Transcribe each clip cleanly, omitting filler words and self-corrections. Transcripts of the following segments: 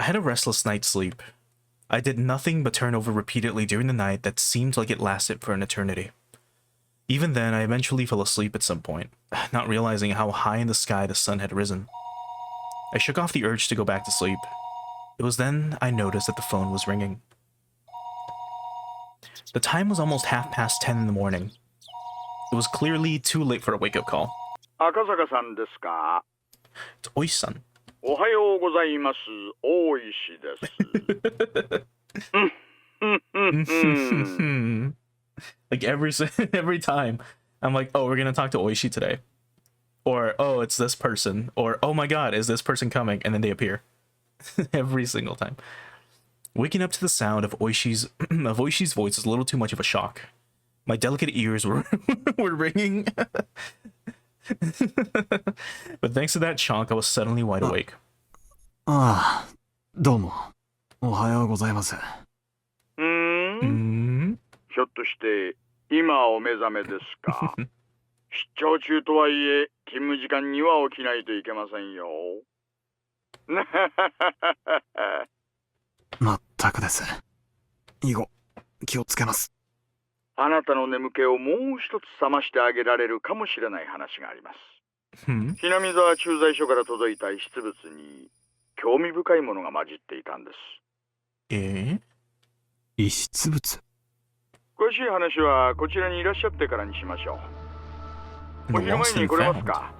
had a restless night's sleep. I did nothing but turn over repeatedly during the night that seemed like it lasted for an eternity. Even then, I eventually fell asleep at some point, not realizing how high in the sky the sun had risen. I shook off the urge to go back to sleep. It was then I noticed that the phone was ringing. The time was almost 10:30 in the morning. It was clearly too late for a wake-up call. Akasaka-san desu ka? It's Oishi-san. Ohayou gozaimasu, Oishi desu. Like every time, I'm like, oh, we're gonna talk to Oishi today. Or, oh, it's this person. Or, oh my god, is this person coming? And then they appear. Every single time. Waking up to the sound of Oishi's voice is a little too much of a shock. My delicate ears were ringing. But thanks to that shock, I was suddenly wide awake. どうも。おはようございます。ひょっとして今お目覚めですか？出張中とはいえ勤務時間には起きないといけませんよ。まったくです。以後気をつけます。あなたの眠気をもう一つ覚ましてあげられるかもしれない話があります。ひなみ沢駐在所から届いた遺失物に興味深いものが混じっていたんです。遺失物？詳しい話はこちらにいらっしゃってからにしましょう。お昼前に来れますか？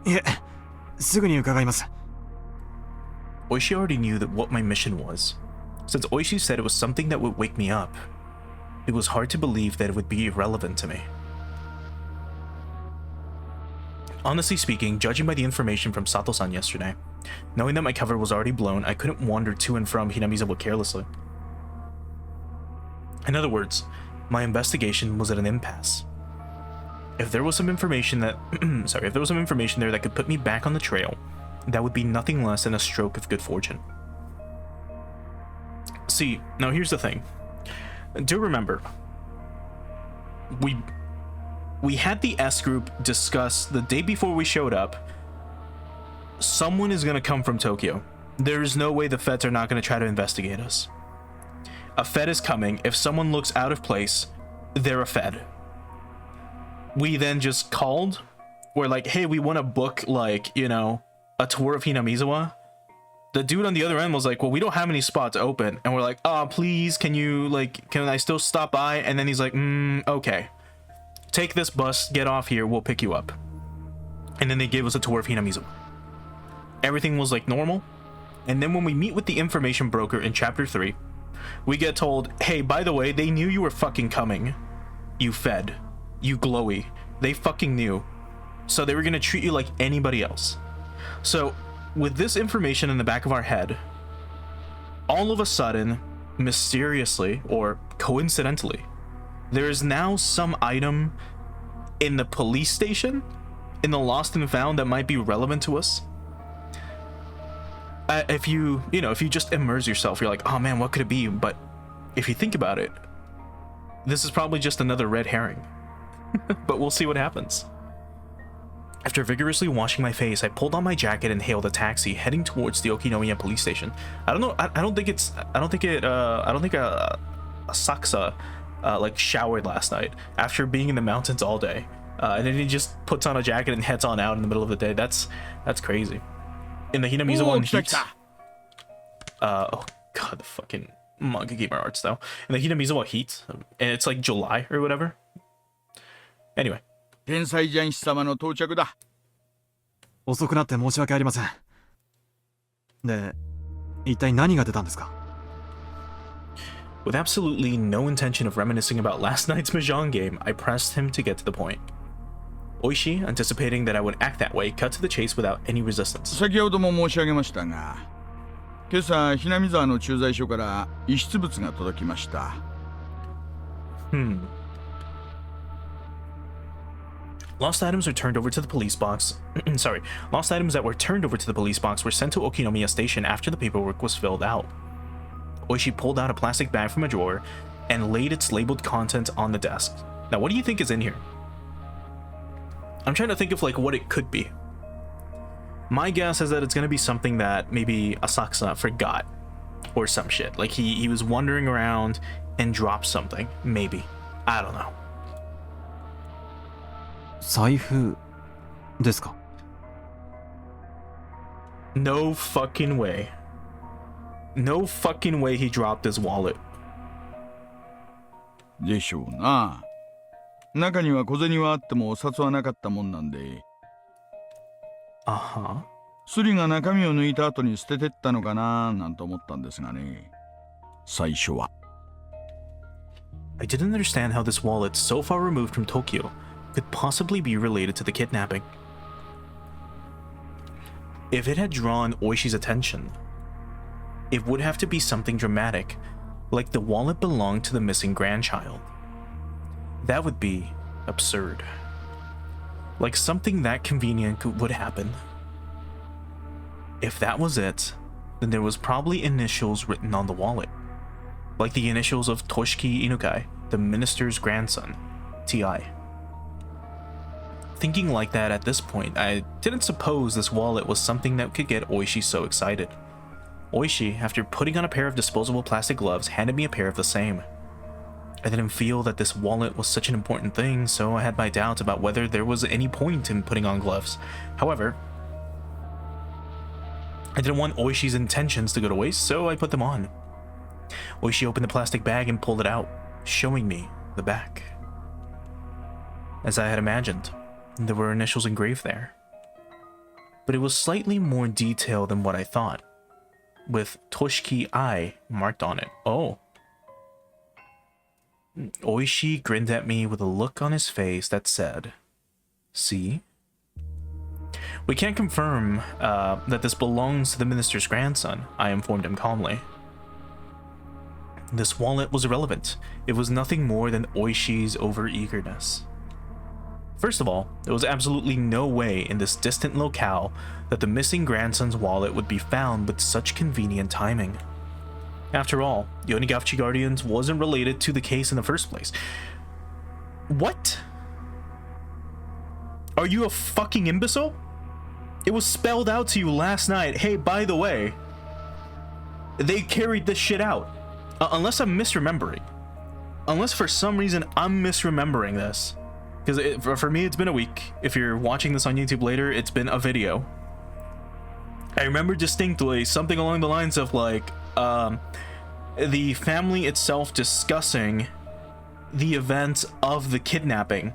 いえ、すぐに伺います。Oishi already knew that what my mission was. Since Oishi said it was something that would wake me up, it was hard to believe that it would be irrelevant to me. Honestly speaking, judging by the information from Sato-san yesterday, knowing that my cover was already blown, I couldn't wander to and from Hinamizawa carelessly. In other words, my investigation was at an impasse. If there was some information that if there was some information there that could put me back on the trail, that would be nothing less than a stroke of good fortune. See, now here's the thing. Do remember, we had the S group discuss the day before we showed up. Someone is going to come from Tokyo. There is no way the feds are not going to try to investigate us. A fed is coming. If someone looks out of place, they're a fed. We then just called. We're like, hey, we want to book, like, you know, a tour of Hinamizawa. The dude on the other end was like, well, we don't have any spots open. And we're like, oh, please, can I still stop by? And then he's like, okay. Take this bus, get off here, we'll pick you up. And then they gave us a tour of Hinamizawa. Everything was like normal. And then when we meet with the information broker in chapter 3, we get told, hey, by the way, they knew you were fucking coming. You fed. You glowy. They fucking knew. So they were gonna treat you like anybody else. So, with this information in the back of our head, all of a sudden, mysteriously, or coincidentally, there is now some item in the police station, in the lost and found, that might be relevant to us. If you just immerse yourself, you're like, oh man, what could it be? But if you think about it, this is probably just another red herring. But we'll see what happens. After vigorously washing my face, I pulled on my jacket and hailed a taxi, heading towards the Okinomiya police station. I don't think Saksa like showered last night after being in the mountains all day, and then he just puts on a jacket and heads on out in the middle of the day. That's crazy. In the Hinamizawa heat. Oh god, the fucking manga gamer arts though. In the Hinamizawa heat, and it's like July or whatever. Anyway. 天才ジャンシ様の到着だ。遅くなって申し訳ありません。で、一体何が出たんですか? With absolutely no intention of reminiscing about last night's Mahjong game, I pressed him to get to the point. Oishi, anticipating that I would act that way, cut to the chase without any resistance. 先ほども申し上げましたが、今朝ひなみ沢の駐在所から遺失物が届きました。Lost items were turned over to the police box. Lost items that were turned over to the police box were sent to Okinomiya Station after the paperwork was filled out. Oishi pulled out a plastic bag from a drawer and laid its labeled contents on the desk. Now, what do you think is in here? I'm trying to think of like what it could be. My guess is that it's gonna be something that maybe Asakusa forgot or some shit. Like he was wandering around and dropped something. Maybe. I don't know. 財布ですか? No fucking way. No fucking way he dropped his wallet. でしょうな。中には小銭はあってもお札はなかったもんなんで。Uh-huh. スリが中身を抜いた後に捨ててったのかななんて思ったんですがね。最初は。I didn't understand how this wallet so far removed from Tokyo could possibly be related to the kidnapping. If it had drawn Oishi's attention, it would have to be something dramatic, like the wallet belonged to the missing grandchild. That would be absurd. Like something that convenient would happen. If that was it, then there was probably initials written on the wallet, like the initials of Toshiki Inukai, the minister's grandson, T.I. Thinking like that at this point, I didn't suppose this wallet was something that could get Oishi so excited. Oishi, after putting on a pair of disposable plastic gloves, handed me a pair of the same. I didn't feel that this wallet was such an important thing, so I had my doubts about whether there was any point in putting on gloves. However, I didn't want Oishi's intentions to go to waste, so I put them on. Oishi opened the plastic bag and pulled it out, showing me the back. As I had imagined, there were initials engraved there. But it was slightly more detailed than what I thought, with Toshiki I marked on it. Oh. Oishi grinned at me with a look on his face that said, "See? We can't confirm that this belongs to the minister's grandson," I informed him calmly. This wallet was irrelevant. It was nothing more than Oishi's overeagerness. First of all, there was absolutely no way in this distant locale that the missing grandson's wallet would be found with such convenient timing. After all, the Onigashiki Guardians wasn't related to the case in the first place. What? Are you a fucking imbecile? It was spelled out to you last night. Hey, by the way, they carried this shit out. Unless I'm misremembering. Unless for some reason I'm misremembering this. Because for me, it's been a week. If you're watching this on YouTube later, it's been a video. I remember distinctly something along the lines of like, the family itself discussing the events of the kidnapping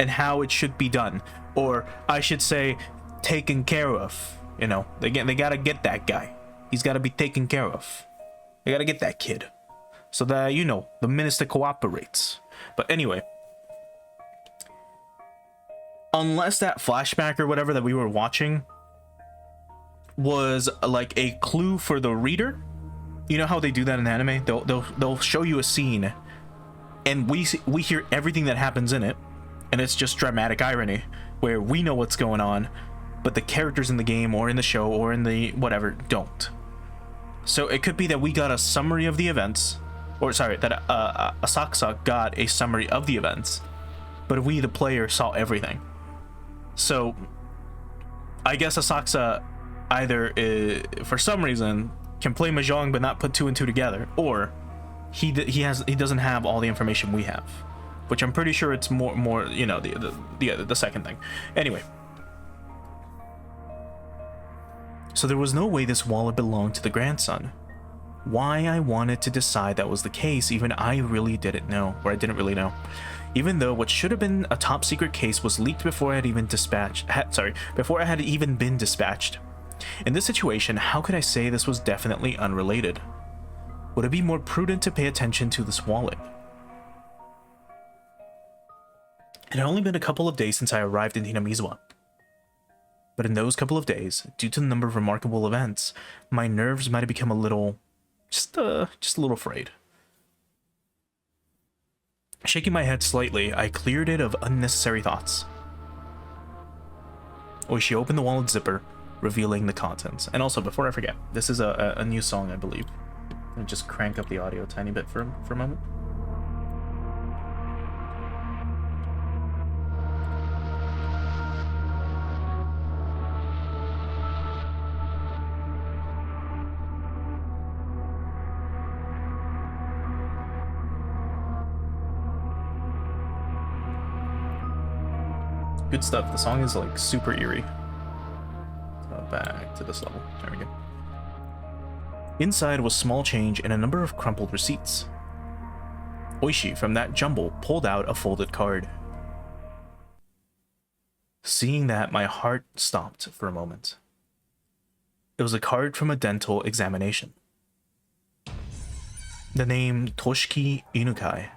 and how it should be done. Or I should say, taken care of. You know, they gotta get that guy. He's gotta be taken care of. They gotta get that kid. So that, you know, the minister cooperates. But anyway, unless that flashback or whatever that we were watching was like a clue for the reader, you know how they do that in anime? They'll show you a scene, and we hear everything that happens in it, and it's just dramatic irony where we know what's going on, but the characters in the game or in the show or in the whatever don't. So it could be that we got a summary of the events, or sorry, that Asakusa got a summary of the events, but we, the player, saw everything. So I guess Asakusa either for some reason can play mahjong but not put two and two together, or he doesn't have all the information we have, which I'm pretty sure it's more you know, the second thing. Anyway, so there was no way this wallet belonged to the grandson. Why I wanted to decide that was the case, even I really didn't know, or I didn't really know. Even though what should have been a top secret case was leaked before I had even before I had even been dispatched. In this situation, how could I say this was definitely unrelated? Would it be more prudent to pay attention to this wallet? It had only been a couple of days since I arrived in Hinamizuwa. But in those couple of days, due to the number of remarkable events, my nerves might have become a little, just a little frayed. Shaking my head slightly, I cleared it of unnecessary thoughts. Oishi opened the wallet zipper, revealing the contents. And also, before I forget, this is a new song, I believe. Let me just crank up the audio a tiny bit for a moment. Good stuff. The song is like super eerie. Back to this level. There we go. Inside was small change and a number of crumpled receipts. Oishi, from that jumble, pulled out a folded card. Seeing that, my heart stopped for a moment. It was a card from a dental examination. The name Toshiki Inukai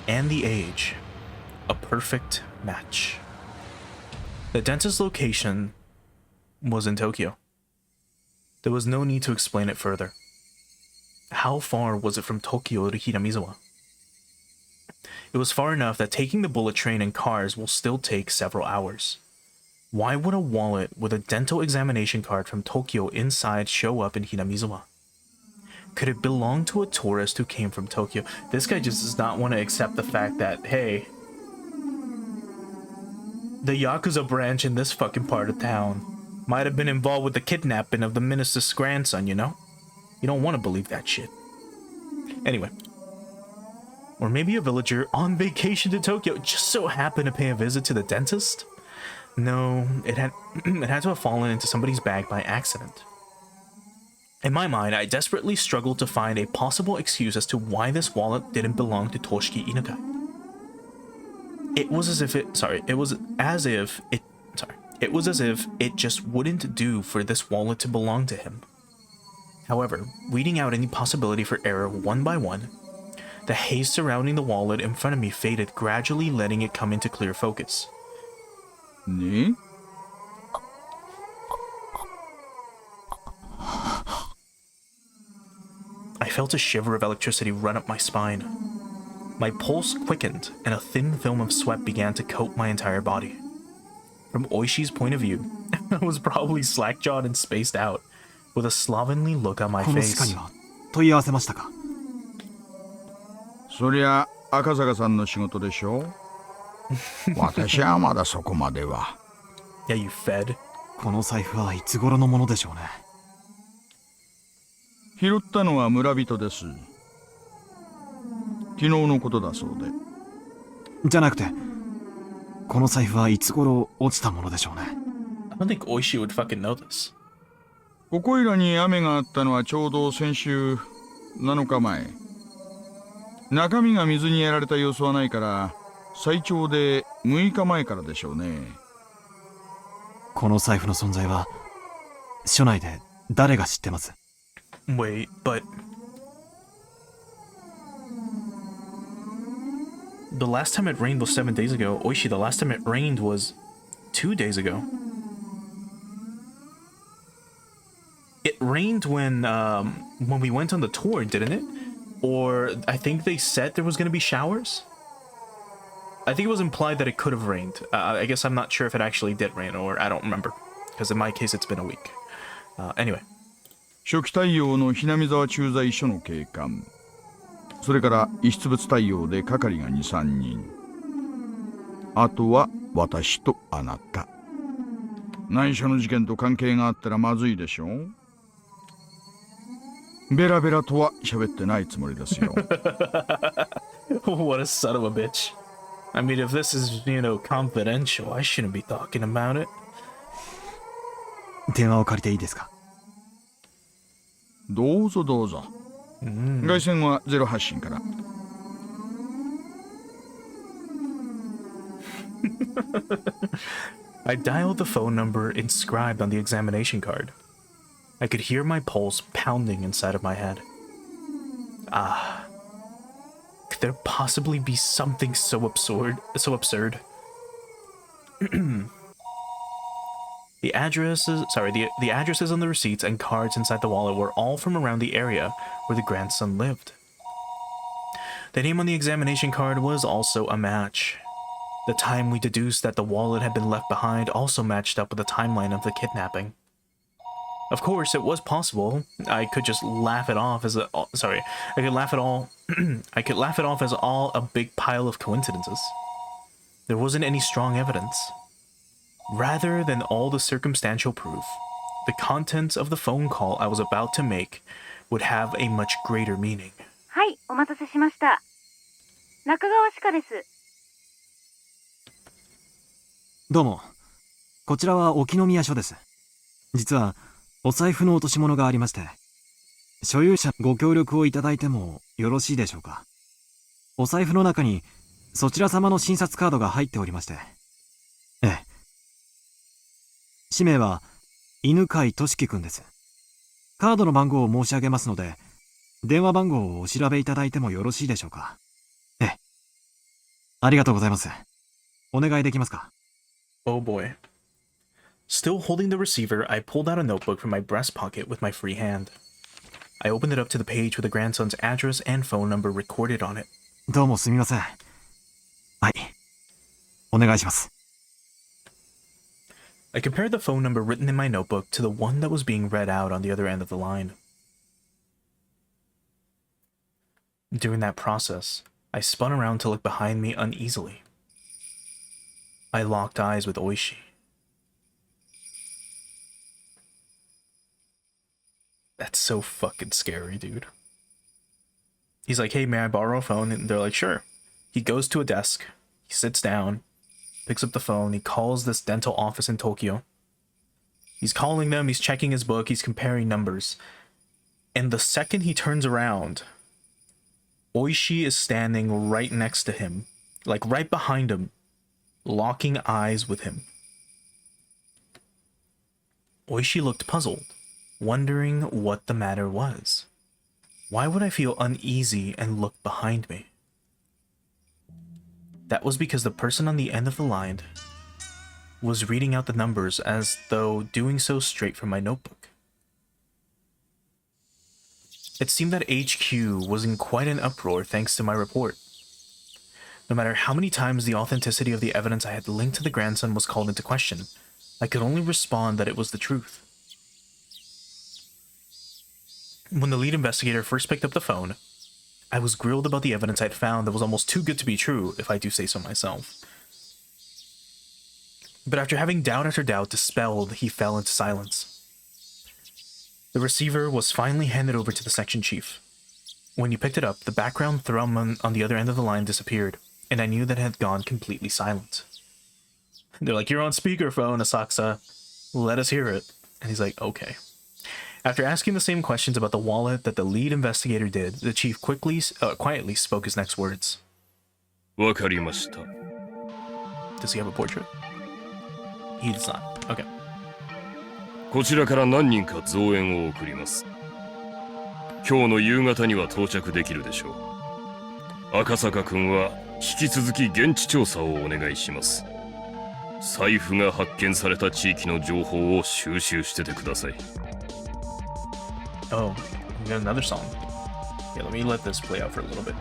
and the age, a perfect match. The dentist's location was in Tokyo. There was no need to explain it further. How far was it from Tokyo to Hinamizawa? It was far enough that taking the bullet train and cars will still take several hours. Why would a wallet with a dental examination card from Tokyo inside show up in Hinamizawa? Could it belong to a tourist who came from Tokyo? This guy just does not want to accept the fact that, hey, the Yakuza branch in this fucking part of town might have been involved with the kidnapping of the minister's grandson, you know? You don't want to believe that shit. Anyway. Or maybe a villager on vacation to Tokyo just so happened to pay a visit to the dentist? No, it had to have fallen into somebody's bag by accident. In my mind, I desperately struggled to find a possible excuse as to why this wallet didn't belong to Toshiki Inukai. It was as if it just wouldn't do for this wallet to belong to him. However, weeding out any possibility for error one by one, the haze surrounding the wallet in front of me faded, gradually letting it come into clear focus. Ne? I felt a shiver of electricity run up my spine. My pulse quickened, and a thin film of sweat began to coat my entire body. From Oishi's point of view, I was probably slack-jawed and spaced out, with a slovenly look on my face. 問い合わせましたか? そりゃ赤坂さんの仕事でしょ私はまだそこまでは。Yeah, you fed. この財布はいつ頃のものでしょうね。拾ったのは村人です。昨日のことだそうで。じゃなくて、この財布はいつ頃落ちたものでしょうね。I don't think Oishi would fucking know this. ここいらに雨があったのはちょうど先週7日前。中身が水にやられた様子はないから、最長で6日前からでしょうね。この財布の存在は、署内で誰が知ってます？ Wait, but... The last time it rained was 7 days ago. Oishi, the last time it rained was 2 days ago. It rained when we went on the tour, didn't it? Or I think they said there was going to be showers? I think it was implied that it could have rained. I guess I'm not sure if it actually did rain, or I don't remember. Because in my case, it's been a week. Anyway. 初期対応のひなみ沢駐在所の警官。それから遺失物対応で係が2、3人。あとは私とあなた。内緒の事件と関係があったらまずいでしょ。ベラベラとは喋ってないつもりですよ。What a son of a bitch. I mean, if this is, confidential, I shouldn't be talking about it. 電話を借りていいですか？どうぞどうぞ。外線は0発信から。I dialed the phone number inscribed on the examination card. I could hear my pulse pounding inside of my head. Could there possibly be something so absurd? The addresses on the receipts and cards inside the wallet were all from around the area where the grandson lived. The name on the examination card was also a match. The time we deduced that the wallet had been left behind also matched up with the timeline of the kidnapping. Of course, it was possible. I could just laugh it off as I could laugh it off as all a big pile of coincidences. There wasn't any strong evidence. Rather than all the circumstantial proof, the contents of the phone call I was about to make would have a much greater meaning. はい、お待たせしました。中川歯科です。どうも。こちらは沖宮署です。実は、お財布の落とし物がありまして、所有者ご協力をいただいてもよろしいでしょうか。お財布の中に、そちら様の診察カードが入っておりまして。ええ。氏名は、犬飼俊樹くんです。カードの番号を申し上げますので、電話番号をお調べいただいてもよろしいでしょうか。ええ。ありがとうございます。お願いできますか。Oh boy. Still holding the receiver, I pulled out a notebook from my breast pocket with my free hand. I opened it up to the page with the grandson's address and phone number recorded on it. どうもすみません。はい。お願いします。I compared the phone number written in my notebook to the one that was being read out on the other end of the line. During that process, I spun around to look behind me uneasily. I locked eyes with Oishi. That's so fucking scary, dude. He's like, hey, may I borrow a phone? And they're like, sure. He goes to a desk. He sits down, picks up the phone. He calls this dental office in Tokyo. He's calling them. He's checking his book. He's comparing numbers. And the second he turns around, Oishi is standing right next to him, like right behind him, locking eyes with him. Oishi looked puzzled, wondering what the matter was. Why would I feel uneasy and look behind me? That was because the person on the end of the line was reading out the numbers as though doing so straight from my notebook. It seemed that HQ was in quite an uproar thanks to my report. No matter how many times the authenticity of the evidence I had linked to the grandson was called into question, I could only respond that it was the truth. When the lead investigator first picked up the phone, I was grilled about the evidence I'd found that was almost too good to be true, if I do say so myself. But after having doubt after doubt dispelled, he fell into silence. The receiver was finally handed over to the section chief. When he picked it up, the background thrum on the other end of the line disappeared, and I knew that it had gone completely silent. They're like, you're on speakerphone, Asakusa. Let us hear it. And he's like, okay. After asking the same questions about the wallet that the lead investigator did, the chief quietly spoke his next words. わかりました。 Does he have a portrait? He does not. Okay. こちらから何人か増援を送ります。今日の夕方には到着できるでしょう。赤坂君は引き続き現地調査をお願いします。財布が発見された地域の情報を収集しててください。Oh, we got another song. Yeah, let me let this play out for a little bit.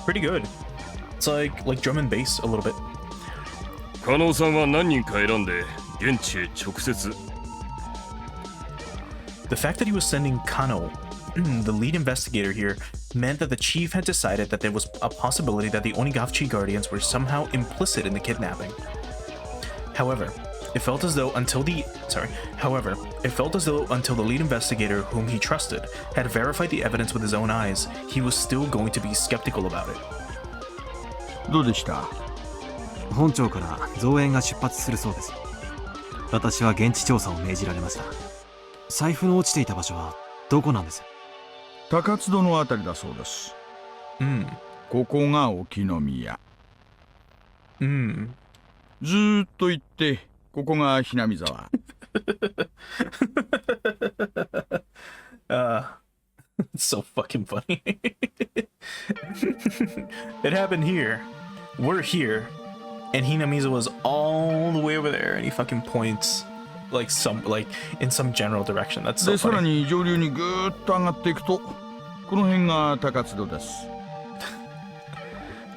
Pretty good. It's like drum and bass a little bit. 加納さんは何人か選んで現地へ直接。 The fact that he was sending Kano, the lead investigator here, meant that the chief had decided that there was a possibility that the Onigashiki guardians were somehow implicit in the kidnapping. However, it felt as though until the lead investigator, whom he trusted, had verified the evidence with his own eyes, he was still going to be skeptical about it. どうでした？本庁から増援が出発するそうです。私は現地調査を命じられました。財布の落ちていた場所はどこなんです？高津戸のあたりだそうです。ここが沖宮。ずーっと行ってここがひなみ沢。It's so fucking funny. It happened here. We're here. And Hinamiza was all the way over there, and he fucking points like in some general direction. That's so で、さら funny. に上流にぐーっと上がっていくと、この辺が高津戸です。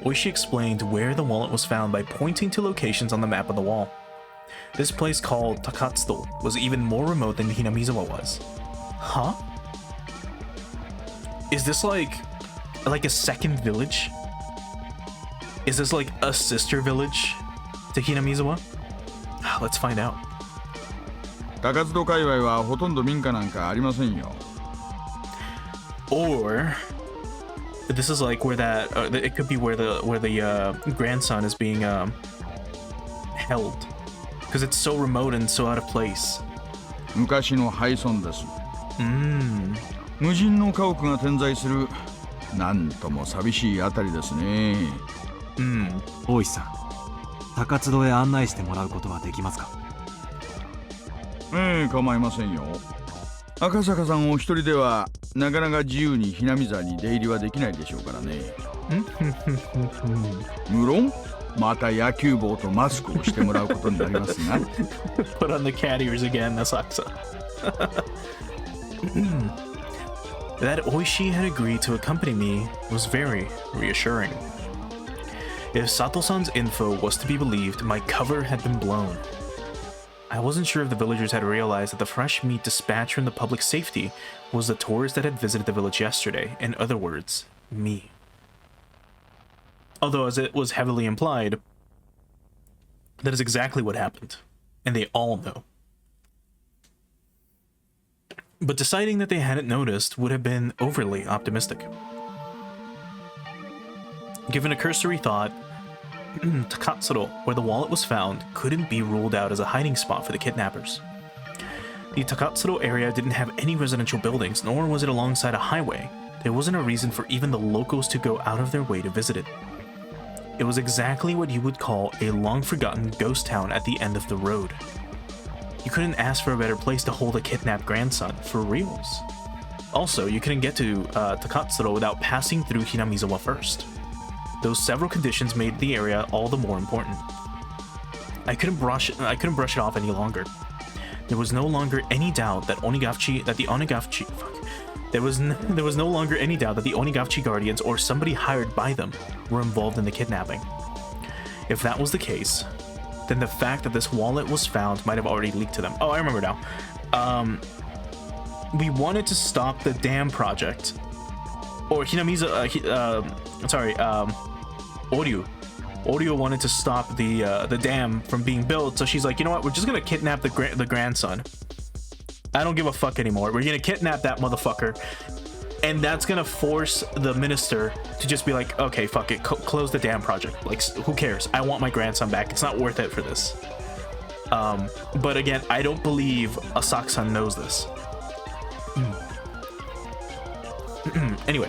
Oishi explained where the wallet was found by pointing to locations on the map of the wall. This place called Takatsudo was even more remote than Hinamizawa was. Huh? Is this like a second village? Is this like a sister village to Hinamizawa? Let's find out. 高津戸界隈はほとんど民家なんかありませんよ。 Or this is like where that it could be where the grandson is being held, because it's so remote and so out of place. 昔の廃村です。無人の家屋が点在するなんとも寂しいあたりですね。大石さん、高津戸へ案内してもらうことはできますか？構いませんよ。赤坂さんお一人ではなかなか自由にひなみ沢に出入りはできないでしょうからね。無論また野球帽とマスクをしてもらうことになりますが。Put on the cat ears again, Asakusa. That Oishi had agreed to accompany me was very reassuring. If Sato-san's info was to be believed, my cover had been blown. I wasn't sure if the villagers had realized that the fresh meat dispatched from the public safety was the tourist that had visited the village yesterday. In other words, me. Although, as it was heavily implied, that is exactly what happened, and they all know. But deciding that they hadn't noticed would have been overly optimistic. Given a cursory thought, Takatsuro, where the wallet was found, couldn't be ruled out as a hiding spot for the kidnappers. The Takatsuro area didn't have any residential buildings, nor was it alongside a highway. There wasn't a reason for even the locals to go out of their way to visit it. It was exactly what you would call a long-forgotten ghost town at the end of the road. You couldn't ask for a better place to hold a kidnapped grandson, for reals. Also, you couldn't get to Takatsuro without passing through Hinamizawa first. Those several conditions made the area all the more important. I couldn't brush it off any longer. There was no longer any doubt that There was no longer any doubt that the Onigavchi guardians or somebody hired by them were involved in the kidnapping. If that was the case, then the fact that this wallet was found might have already leaked to them. Oh, I remember now. We wanted to stop the dam project. Or Oryu wanted to stop the dam from being built, so she's like, you know what, we're just gonna kidnap the grandson. I don't give a fuck anymore. We're gonna kidnap that motherfucker, and that's gonna force the minister to just be like, okay, fuck it, close the dam project. Like, who cares? I want my grandson back. It's not worth it for this. But again, I don't believe Asakusa knows this. Anyway,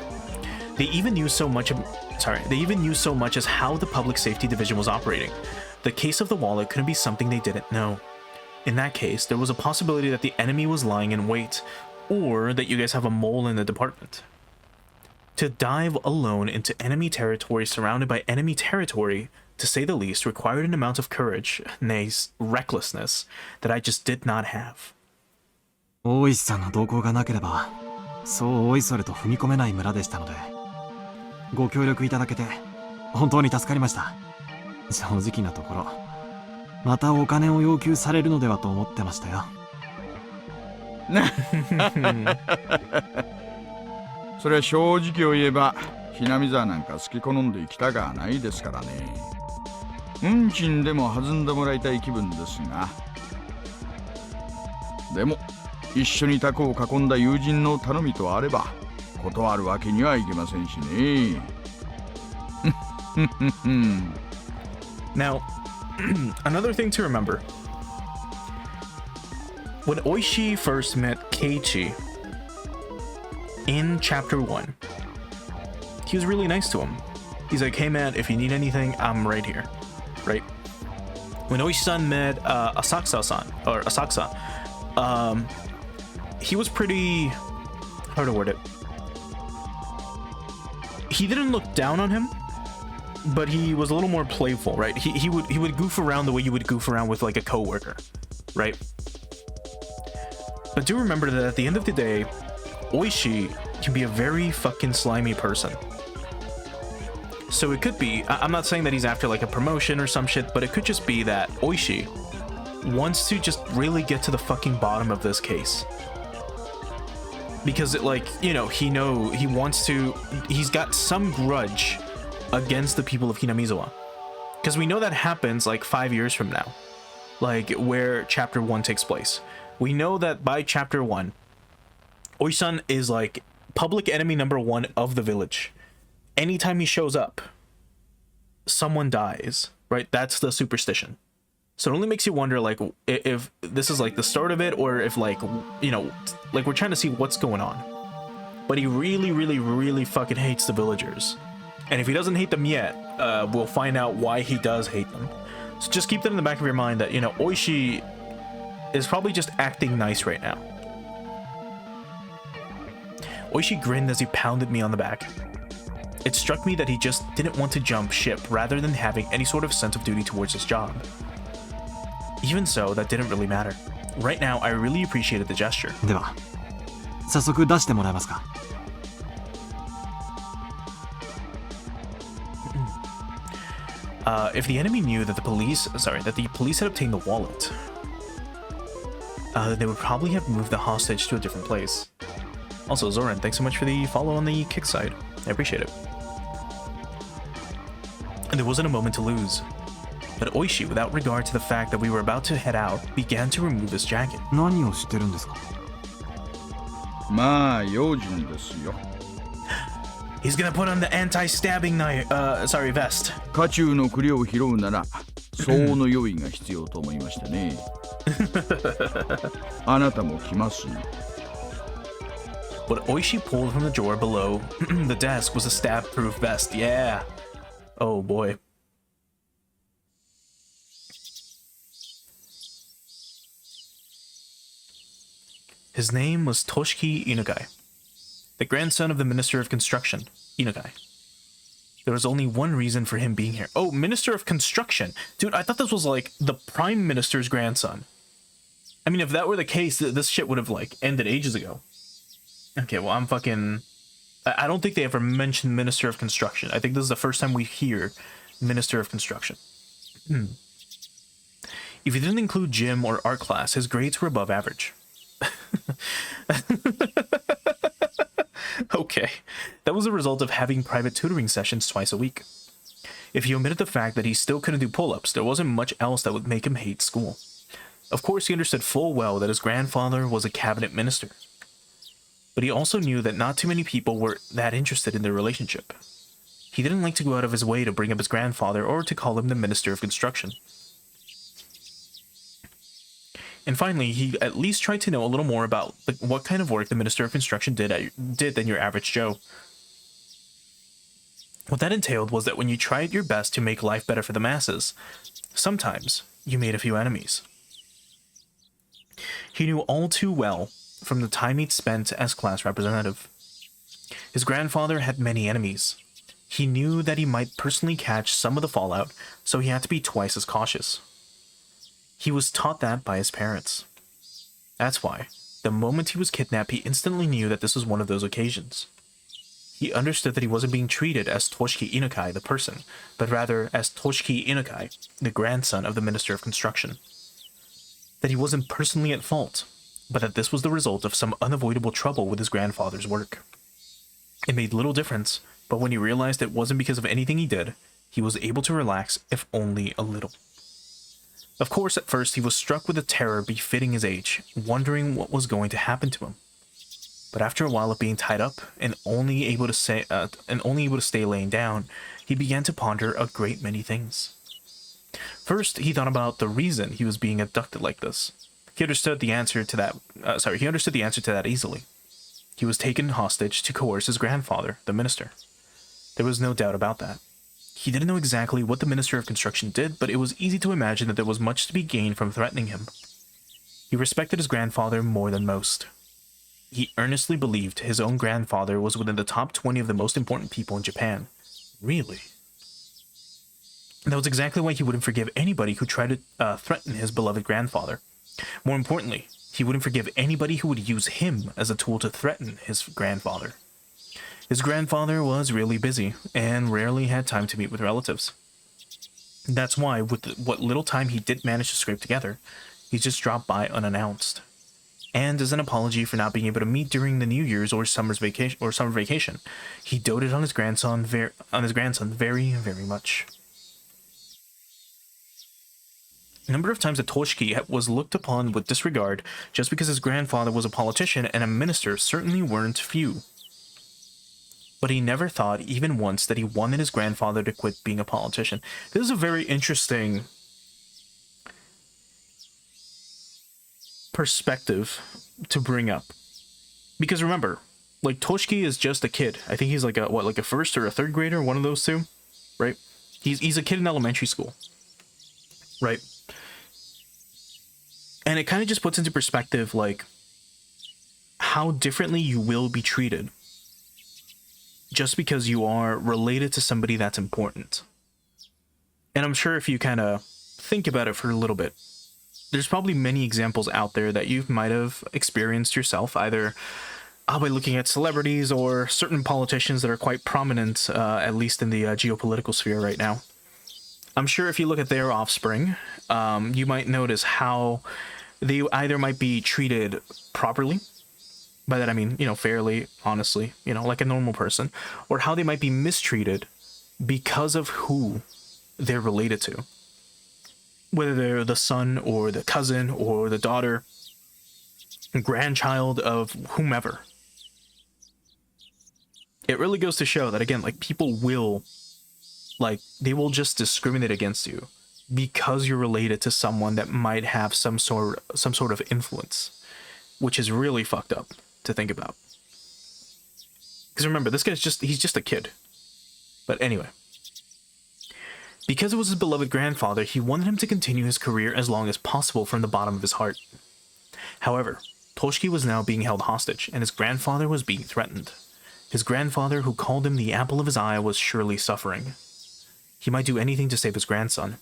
they even knew so much as how the public safety division was operating. The case of the wallet couldn't be something they didn't know. In that case, there was a possibility that the enemy was lying in wait, or that you guys have a mole in the department. To dive alone into enemy territory surrounded by enemy territory, to say the least, required an amount of courage, nay, recklessness, that I just did not have. 大石さんの動向がなければ、そうおいそれと踏み込めない村でしたので、ご協力いただけて本当に助かりました。正直なところ、またお金を要求されるのではと思ってましたよ。それは正直を言えば、ひなみ沢なんか好き好んで行きたがはないですからね。運賃でも弾んでもらいたい気分ですが。でも、一緒にタコを囲んだ友人の頼みとあれば、断るわけにはいきませんしね。Now, another thing to remember. When Oishi first met Keiichi in chapter 1, he was really nice to him. He's like, hey man, if you need anything, I'm right here. Right? When Oishi-san met Asakusa-san, or Asakusa, he was pretty, how to word it? He didn't look down on him, but he was a little more playful, right? He would goof around the way you would goof around with like a coworker, right? But do remember that at the end of the day, Oishi can be a very fucking slimy person. So it could be, I'm not saying that he's after like a promotion or some shit, but it could just be that Oishi wants to just really get to the fucking bottom of this case. Because he's got some grudge against the people of Hinamizawa. Because we know that happens like 5 years from now, like where chapter 1 takes place. We know that by chapter 1, Oisan is like public enemy number 1 of the village. Anytime he shows up, someone dies, right? That's the superstition. So it only makes you wonder, like, if this is like the start of it, or if like we're trying to see what's going on. But he really, really, really fucking hates the villagers. And if he doesn't hate them yet, we'll find out why he does hate them. So just keep that in the back of your mind that, Oishi is probably just acting nice right now. Oishi grinned as he pounded me on the back. It struck me that he just didn't want to jump ship rather than having any sort of sense of duty towards his job. Even so, that didn't really matter. Right now, I really appreciated the gesture. では、早速出してもらえますか? If the enemy knew that the police had obtained the wallet, they would probably have moved the hostage to a different place. Also, Zoran, thanks so much for the follow on the kick side. I appreciate it. And there wasn't a moment to lose. But Oishi, without regard to the fact that we were about to head out, began to remove his jacket. 何をしてるんですか? まあ用心ですよ。 He's gonna put on the anti-stabbing vest. 家中の栗を拾うなら相応の用意が必要と思いましてね。あなたも来ますね。 What Oishi pulled from the drawer below the desk was a stab-proof vest. Yeah. Oh boy. His name was Toshiki Inukai, the grandson of the Minister of Construction, Inukai. There was only one reason for him being here. Oh, Minister of Construction. Dude, I thought this was like the Prime Minister's grandson. I mean, if that were the case, this shit would have like ended ages ago. Okay, well, I don't think they ever mentioned Minister of Construction. I think this is the first time we hear Minister of Construction. If you didn't include gym or art class, his grades were above average. Okay, that was a result of having private tutoring sessions twice a week. If you omitted the fact that he still couldn't do pull-ups, there wasn't much else that would make him hate school. Of course, he understood full well that his grandfather was a cabinet minister. But he also knew that not too many people were that interested in their relationship. He didn't like to go out of his way to bring up his grandfather or to call him the Minister of Construction. And finally, he at least tried to know a little more about what kind of work the Minister of Construction did than your average Joe. What that entailed was that when you tried your best to make life better for the masses, sometimes you made a few enemies. He knew all too well from the time he'd spent as class representative. His grandfather had many enemies. He knew that he might personally catch some of the fallout, so he had to be twice as cautious. He was taught that by his parents. That's why, the moment he was kidnapped, he instantly knew that this was one of those occasions. He understood that he wasn't being treated as Toshiki Inukai, the person, but rather as Toshiki Inukai, the grandson of the Minister of Construction. That he wasn't personally at fault, but that this was the result of some unavoidable trouble with his grandfather's work. It made little difference, but when he realized it wasn't because of anything he did, he was able to relax, if only a little. Of course, at first he was struck with a terror befitting his age, wondering what was going to happen to him. But after a while of being tied up and only able to stay laying down, he began to ponder a great many things. First, he thought about the reason he was being abducted like this. He understood the answer to that easily. He was taken hostage to coerce his grandfather, the minister. There was no doubt about that. He didn't know exactly what the Minister of Construction did, but it was easy to imagine that there was much to be gained from threatening him. He respected his grandfather more than most. He earnestly believed his own grandfather was within the top 20 of the most important people in Japan. Really? That was exactly why he wouldn't forgive anybody who tried to threaten his beloved grandfather. More importantly, he wouldn't forgive anybody who would use him as a tool to threaten his grandfather. His grandfather was really busy and rarely had time to meet with relatives. That's why, with what little time he did manage to scrape together, He just dropped by unannounced. And as an apology for not being able to meet during the New Year's or summer vacation, he doted on his grandson very, very much. The number of times that Toshiki was looked upon with disregard just because his grandfather was a politician and a minister certainly weren't few. But he never thought, even once, that he wanted his grandfather to quit being a politician. This is a very interesting perspective to bring up. Because remember, like, Toshiki is just a kid. I think he's like a first or a third grader, one of those two, right? He's a kid in elementary school, right? And it kind of just puts into perspective, like, how differently you will be treated just because you are related to somebody that's important. And I'm sure if you kind of think about it for a little bit, there's probably many examples out there that you might have experienced yourself, either by looking at celebrities or certain politicians that are quite prominent, at least in the geopolitical sphere right now. I'm sure if you look at their offspring, you might notice how they either might be treated properly, by that I mean, fairly, honestly, like a normal person, or how they might be mistreated because of who they're related to. Whether they're the son or the cousin or the daughter, grandchild of whomever. It really goes to show that, again, like, people will, like, they will just discriminate against you because you're related to someone that might have some sort of influence, which is really fucked up to think about. Because remember, this guy's he's just a kid. But anyway. Because it was his beloved grandfather, he wanted him to continue his career as long as possible from the bottom of his heart. However, Toshiki was now being held hostage, and his grandfather was being threatened. His grandfather, who called him the apple of his eye, was surely suffering. He might do anything to save his grandson,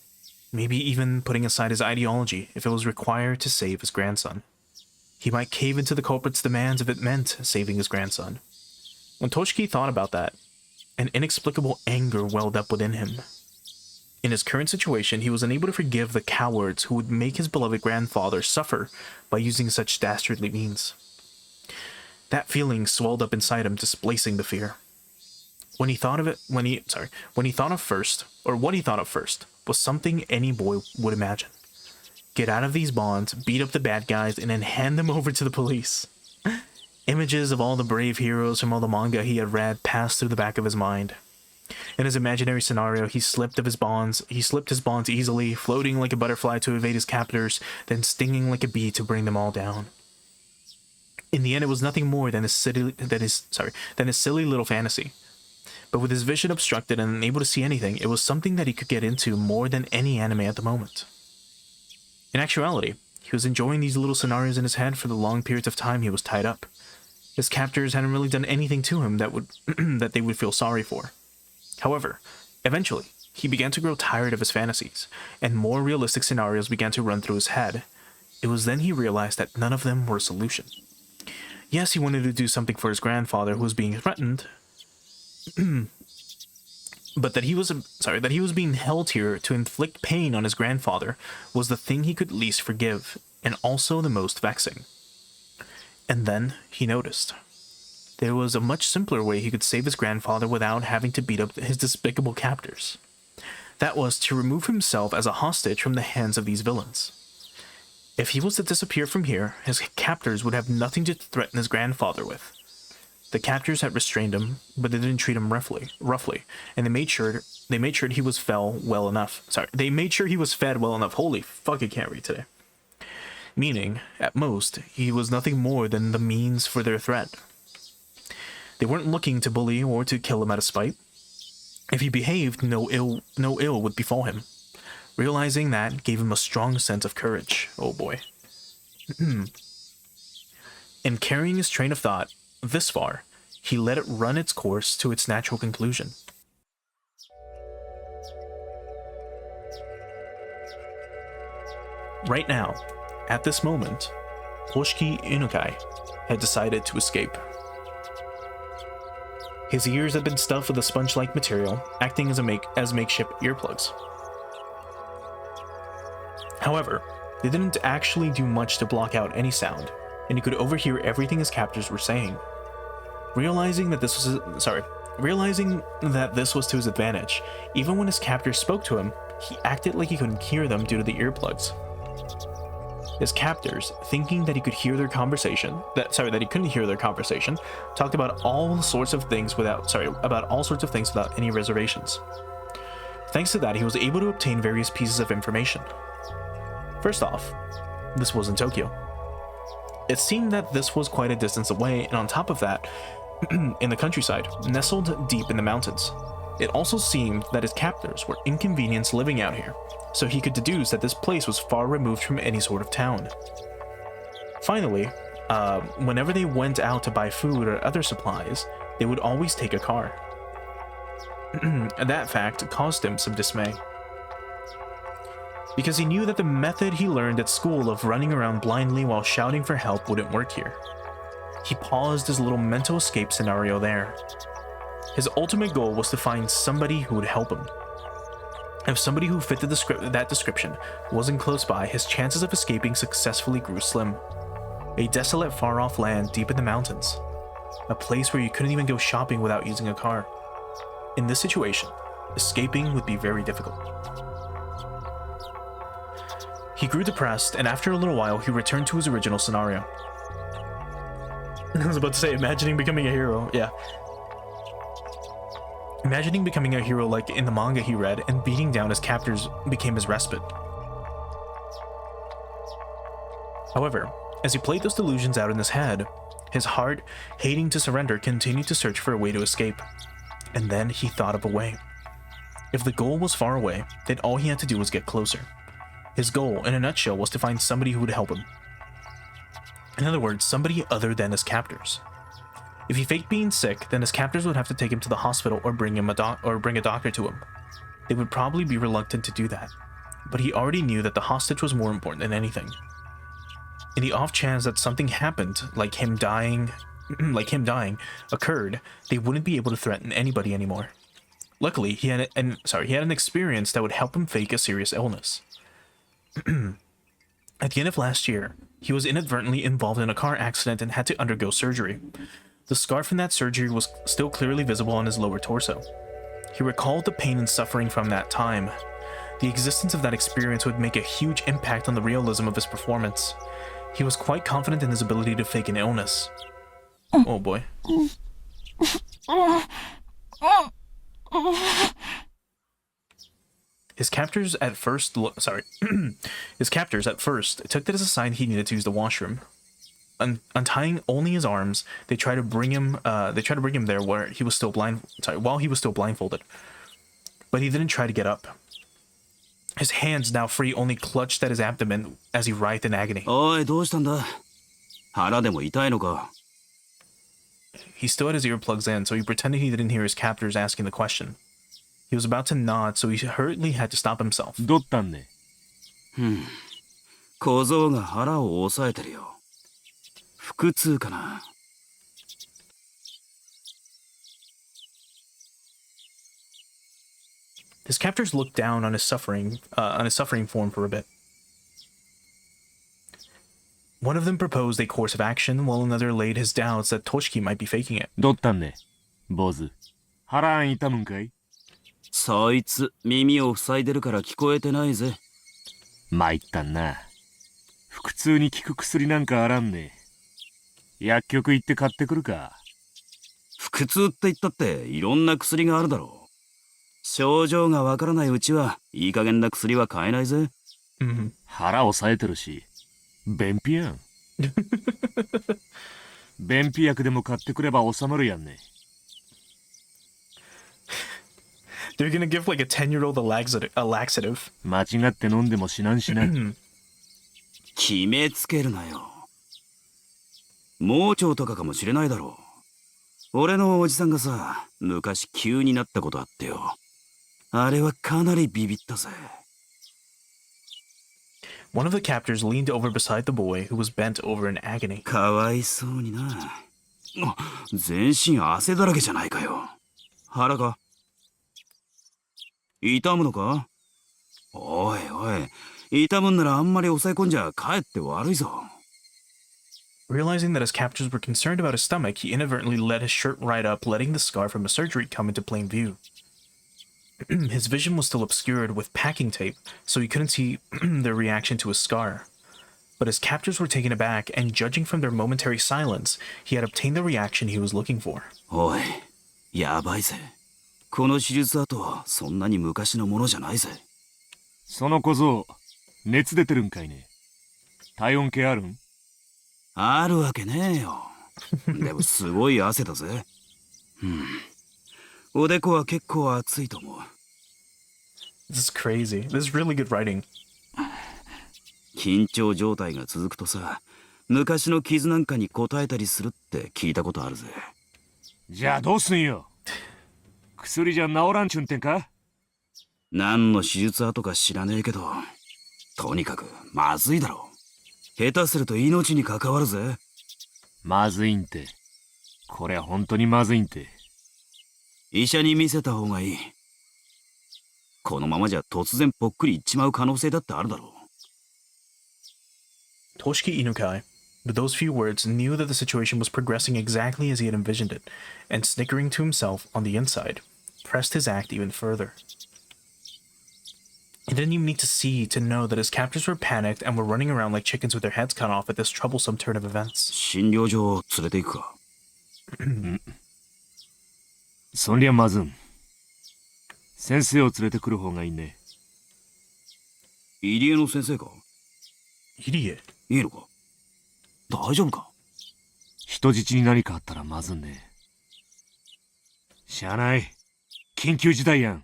maybe even putting aside his ideology if it was required to save his grandson. He might cave into the culprit's demands if it meant saving his grandson. When Toshiki thought about that, an inexplicable anger welled up within him. In his current situation, he was unable to forgive the cowards who would make his beloved grandfather suffer by using such dastardly means. That feeling swelled up inside him, displacing the fear. What he thought of first was something any boy would imagine. Get out of these bonds, beat up the bad guys, and then hand them over to the police. Images of all the brave heroes from all the manga he had read passed through the back of his mind. In his imaginary scenario, he slipped his bonds easily, floating like a butterfly to evade his captors, then stinging like a bee to bring them all down. In the end, it was nothing more than his silly little fantasy. But with his vision obstructed and unable to see anything, it was something that he could get into more than any anime at the moment. In actuality, he was enjoying these little scenarios in his head for the long periods of time he was tied up. His captors hadn't really done anything to him that they would feel sorry for. However, eventually, he began to grow tired of his fantasies, and more realistic scenarios began to run through his head. It was then he realized that none of them were a solution. Yes, he wanted to do something for his grandfather who was being threatened, but that he was being held here to inflict pain on his grandfather was the thing he could least forgive, and also the most vexing. And then he noticed. There was a much simpler way he could save his grandfather without having to beat up his despicable captors. That was to remove himself as a hostage from the hands of these villains. If he was to disappear from here, his captors would have nothing to threaten his grandfather with. The captors had restrained him, but they didn't treat him roughly, and they made sure he was fed well enough. Holy fuck, I can't read today. Meaning, at most, he was nothing more than the means for their threat. They weren't looking to bully or to kill him out of spite. If he behaved, no ill would befall him. Realizing that gave him a strong sense of courage. Oh boy. And carrying his train of thought this far, he let it run its course to its natural conclusion. Right now, at this moment, Toshiki Inukai had decided to escape. His ears had been stuffed with a sponge-like material, acting as makeshift earplugs. However, They didn't actually do much to block out any sound, and he could overhear everything his captors were saying. Realizing that this was to his advantage, even when his captors spoke to him, he acted like he couldn't hear them due to the earplugs. His captors, thinking that he could hear their conversation, that he couldn't hear their conversation, talked about all sorts of things without any reservations. Thanks to that, he was able to obtain various pieces of information. First off, this was in Tokyo. It seemed that this was quite a distance away, and on top of that, in the countryside, nestled deep in the mountains. It also seemed that his captors were inconvenienced living out here, so he could deduce that this place was far removed from any sort of town. Finally, whenever they went out to buy food or other supplies, they would always take a car. That fact caused him some dismay, because he knew that the method he learned at school of running around blindly while shouting for help wouldn't work here. He paused his little mental escape scenario there. His ultimate goal was to find somebody who would help him. If somebody who fit that description wasn't close by, his chances of escaping successfully grew slim. A desolate, far-off land deep in the mountains. A place where you couldn't even go shopping without using a car. In this situation, escaping would be very difficult. He grew depressed, and after a little while, he returned to his original scenario. I was about to say, imagining becoming a hero, yeah. Imagining becoming a hero like in the manga he read, and beating down his captors became his respite. However, as he played those delusions out in his head, his heart, hating to surrender, continued to search for a way to escape. And then he thought of a way. If the goal was far away, then all he had to do was get closer. His goal, in a nutshell, was to find somebody who would help him. In other words, somebody other than his captors. If he faked being sick, then his captors would have to take him to the hospital or bring a doctor to him. They would probably be reluctant to do that, but he already knew that the hostage was more important than anything. In the off chance that something happened, like him dying, occurred, they wouldn't be able to threaten anybody anymore. Luckily, he had an experience that would help him fake a serious illness. At the end of last year, he was inadvertently involved in a car accident and had to undergo surgery. The scar from that surgery was still clearly visible on his lower torso. He recalled the pain and suffering from that time. The existence of that experience would make a huge impact on the realism of his performance. He was quite confident in his ability to fake an illness. Oh boy. His captors at first took that as a sign he needed to use the washroom. Untying only his arms, they tried to bring him there while he was still blindfolded. But he didn't try to get up. His hands, now free, only clutched at his abdomen as he writhed in agony. He still had his earplugs in, so he pretended he didn't hear his captors asking the question. He was about to nod, so he hurriedly had to stop himself. 小僧が腹を押さえてるよ。腹痛かな。His captors looked down on his suffering form for a bit. One of them proposed a course of action, while another laid his doubts that Toshiki might be faking it. どったんね、坊主。腹痛むんかい？そいつ耳を塞いでるから聞こえてないぜ。参ったんな。腹痛に効く薬なんかあらんね。薬局行って買ってくるか。腹痛って言ったっていろんな薬があるだろう。症状がわからないうちはいい加減な薬は買えないぜ。腹押さえてるし、便秘やん。便秘薬でも買ってくれば収まるやんね。They're gonna give like a 10-year-old a laxative. 間違って飲んでも死なんしな。決めつけるなよ。盲腸とかかもしれないだろう。俺のおじさんがさ、昔急になったことあってよ。あれはかなりビビったぜ。One of the captors leaned over beside the boy, who was bent over in agony. かわいそうにな。全身汗だらけじゃないかよ。腹か？痛むのか？おいおい、痛むんならあんまり抑え込んじゃかえって悪いぞ。Realizing that his captors were concerned about his stomach, he inadvertently let his shirt right up, letting the scar from a surgery come into plain view. His vision was still obscured with packing tape, so he couldn't see their reaction to his scar. But his captors were taken aback, and judging from their momentary silence, he had obtained the reaction he was looking for. おい、やばいぜ。この手術跡はそんなに昔のものじゃないぜ。その小僧、熱出てるんかいね。体温計あるん？あるわけねえよ。でもすごい汗だぜ。おでこは結構熱いと思う。This is crazy. This is really good writing. 緊張状態が続くとさ、昔の傷なんかに応えたりするって聞いたことあるぜ。じゃあどうすんよ。薬じゃ治らんちゅんてんか？何の手術跡か知らねえけど、とにかくまずいだろ。下手すると命に関わるぜ。まずいんて。これは本当にまずいんて。医者に見せた方がいい。このままじゃ突然ぽっくりいっちまう可能性だってあるだろう。Toshiki Inukai, with those few words, knew that the situation was progressing exactly as he had envisioned it, and snickering to himself on the inside, pressed his act even further. He didn't even need to see to know that his captors were panicked and were running around like chickens with their heads cut off at this troublesome turn of events. 診療所連れて行くか。そりゃまずん。先生を連れてくる方がいいね。入江の先生か？入江？いいのか？大丈夫か？人質に何かあったらまずんね。しゃあない。緊急事態やん。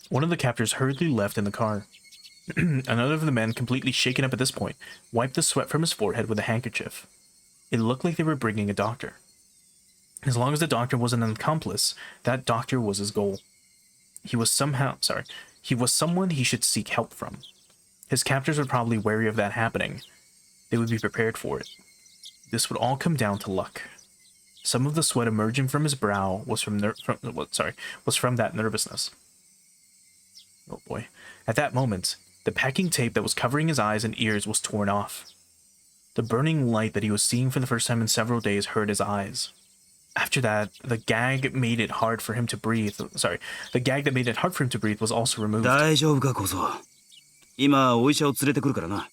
One of the captors hurriedly left in the car. Another of the men, completely shaken up at this point, wiped the sweat from his forehead with a handkerchief. It looked like they were bringing a doctor. As long as the doctor wasn't an accomplice, that doctor was his goal. He was someone he should seek help from. His captors were probably wary of that happening. They would be prepared for it. This would all come down to luck. Some of the sweat emerging from his brow was from that nervousness. Oh boy. At that moment, the packing tape that was covering his eyes and ears was torn off. The burning light that he was seeing for the first time in several days hurt his eyes. After that, the gag that made it hard for him to breathe was also removed. 大丈夫か小僧。今お医者を連れてくるからな。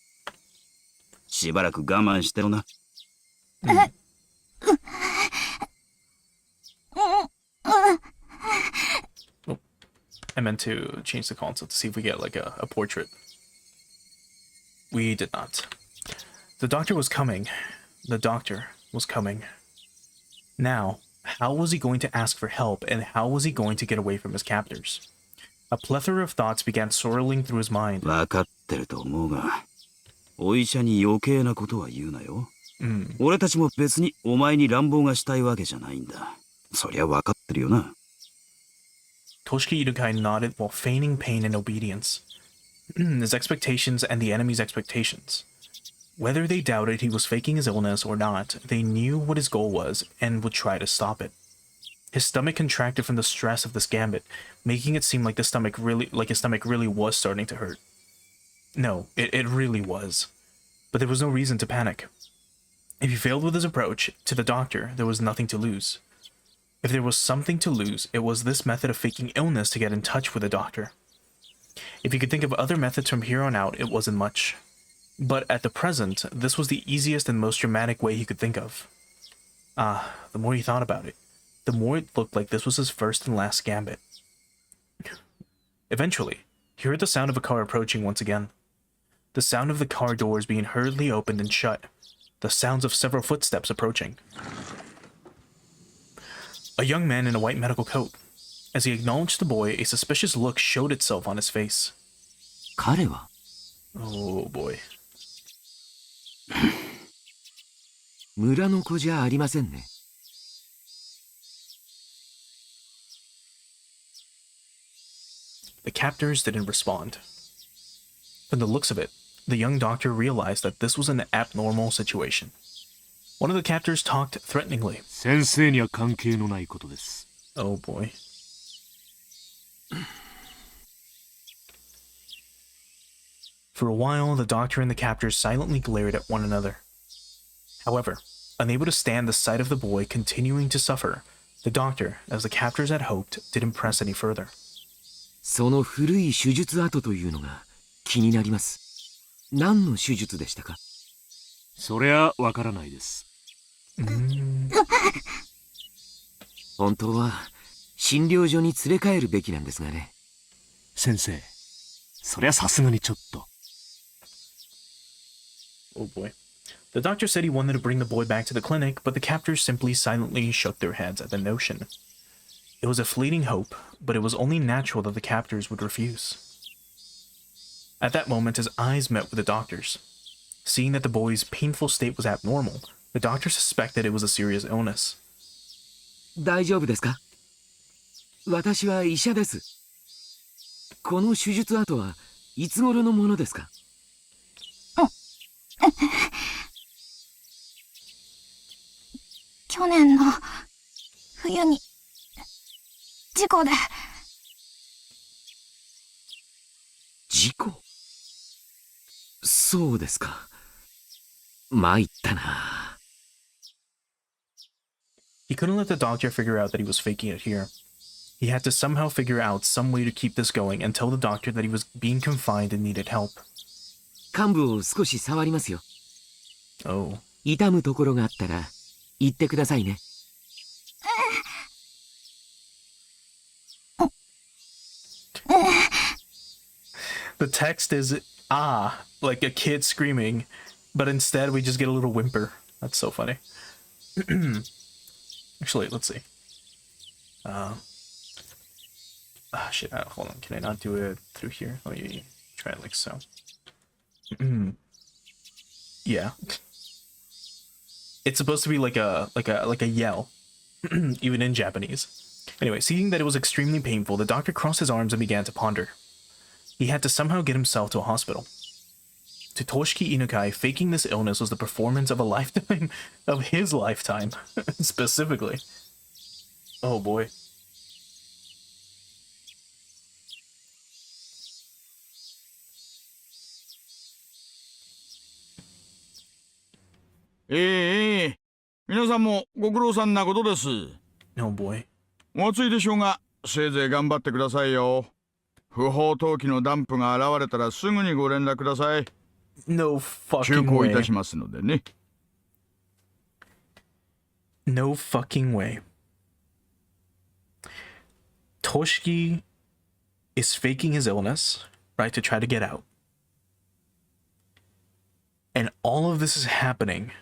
しばらく我慢してろな。I meant to change the console to see if we get like a portrait. We did not. The doctor was coming. Now, how was he going to ask for help, and how was he going to get away from his captors? A plethora of thoughts began swirling through his mind. 分かってると思うが、お医者に余計なことは言うなよ。俺たちも別にお前に乱暴がしたいわけじゃないんだ。そりゃ分かってるよな。Toshiki Inukai nodded while feigning pain and obedience. His expectations and the enemy's expectations. Whether they doubted he was faking his illness or not, they knew what his goal was and would try to stop it. His stomach contracted from the stress of this gambit, making it seem like his stomach really was starting to hurt. No, it really was. But there was no reason to panic. If he failed with his approach to the doctor, there was nothing to lose. If there was something to lose, it was this method of faking illness to get in touch with the doctor. If he could think of other methods from here on out, it wasn't much. But at the present, this was the easiest and most dramatic way he could think of. The more he thought about it, the more it looked like this was his first and last gambit. Eventually, he heard the sound of a car approaching once again. The sound of the car doors being hurriedly opened and shut. The sounds of several footsteps approaching. A young man in a white medical coat. As he acknowledged the boy, a suspicious look showed itself on his face. 彼は？ Oh boy. 村の子じゃありませんね。The captors didn't respond. From the looks of it, the young doctor realized that this was an abnormal situation. One of the captors talked threateningly. 先生には関係のないことです。Oh boy. For a while, the doctor and the captors silently glared at one another. However, unable to stand the sight of the boy continuing to suffer, the doctor, as the captors had hoped, didn't press any further. その古い手術跡というのが気になります。何の手術でしたか？そりゃわからないです。本当は診療所に連れ帰るべきなんですがね。先生、そりゃさすがにちょっと。Oh boy. The doctor said he wanted to bring the boy back to the clinic, but the captors simply silently shook their heads at the notion. It was a fleeting hope, but it was only natural that the captors would refuse. At that moment, his eyes met with the doctor's. Seeing that the boy's painful state was abnormal, the doctor suspected it was a serious illness. 大丈夫ですか？私は医者です。この手術跡はいつ頃のものですか？去年の冬に事故で。事故？そうですか。参ったな。He couldn't let the doctor figure out that he was faking it here. He had to somehow figure out some way to keep this going and tell the doctor that he was being confined and needed help. 患部を少し触りますよ。Oh. 痛むところがあったら言ってくださいね。The text is like a kid screaming, but instead we just get a little whimper. That's so funny. Actually, let's see. Shit, hold on. Can I not do it through here? Let me try it like so. Yeah. It's supposed to be like a yell, even in Japanese. Anyway, seeing that it was extremely painful, the doctor crossed his arms and began to ponder. He had to somehow get himself to a hospital. To Toshiki Inukai, faking this illness was the performance of a lifetime, of his lifetime, specifically. Oh boy. Eh, 皆さんもご苦労さんなことです。Oh boy. お暑いでしょうが、せいぜい頑張ってくださいよ。不法投棄のダンプが現れたらすぐにご連絡ください。No 急 fucking 行い way. たしますのでね。No fucking way. Toshiki is faking his illness, right, to try to get out. And all of this is happening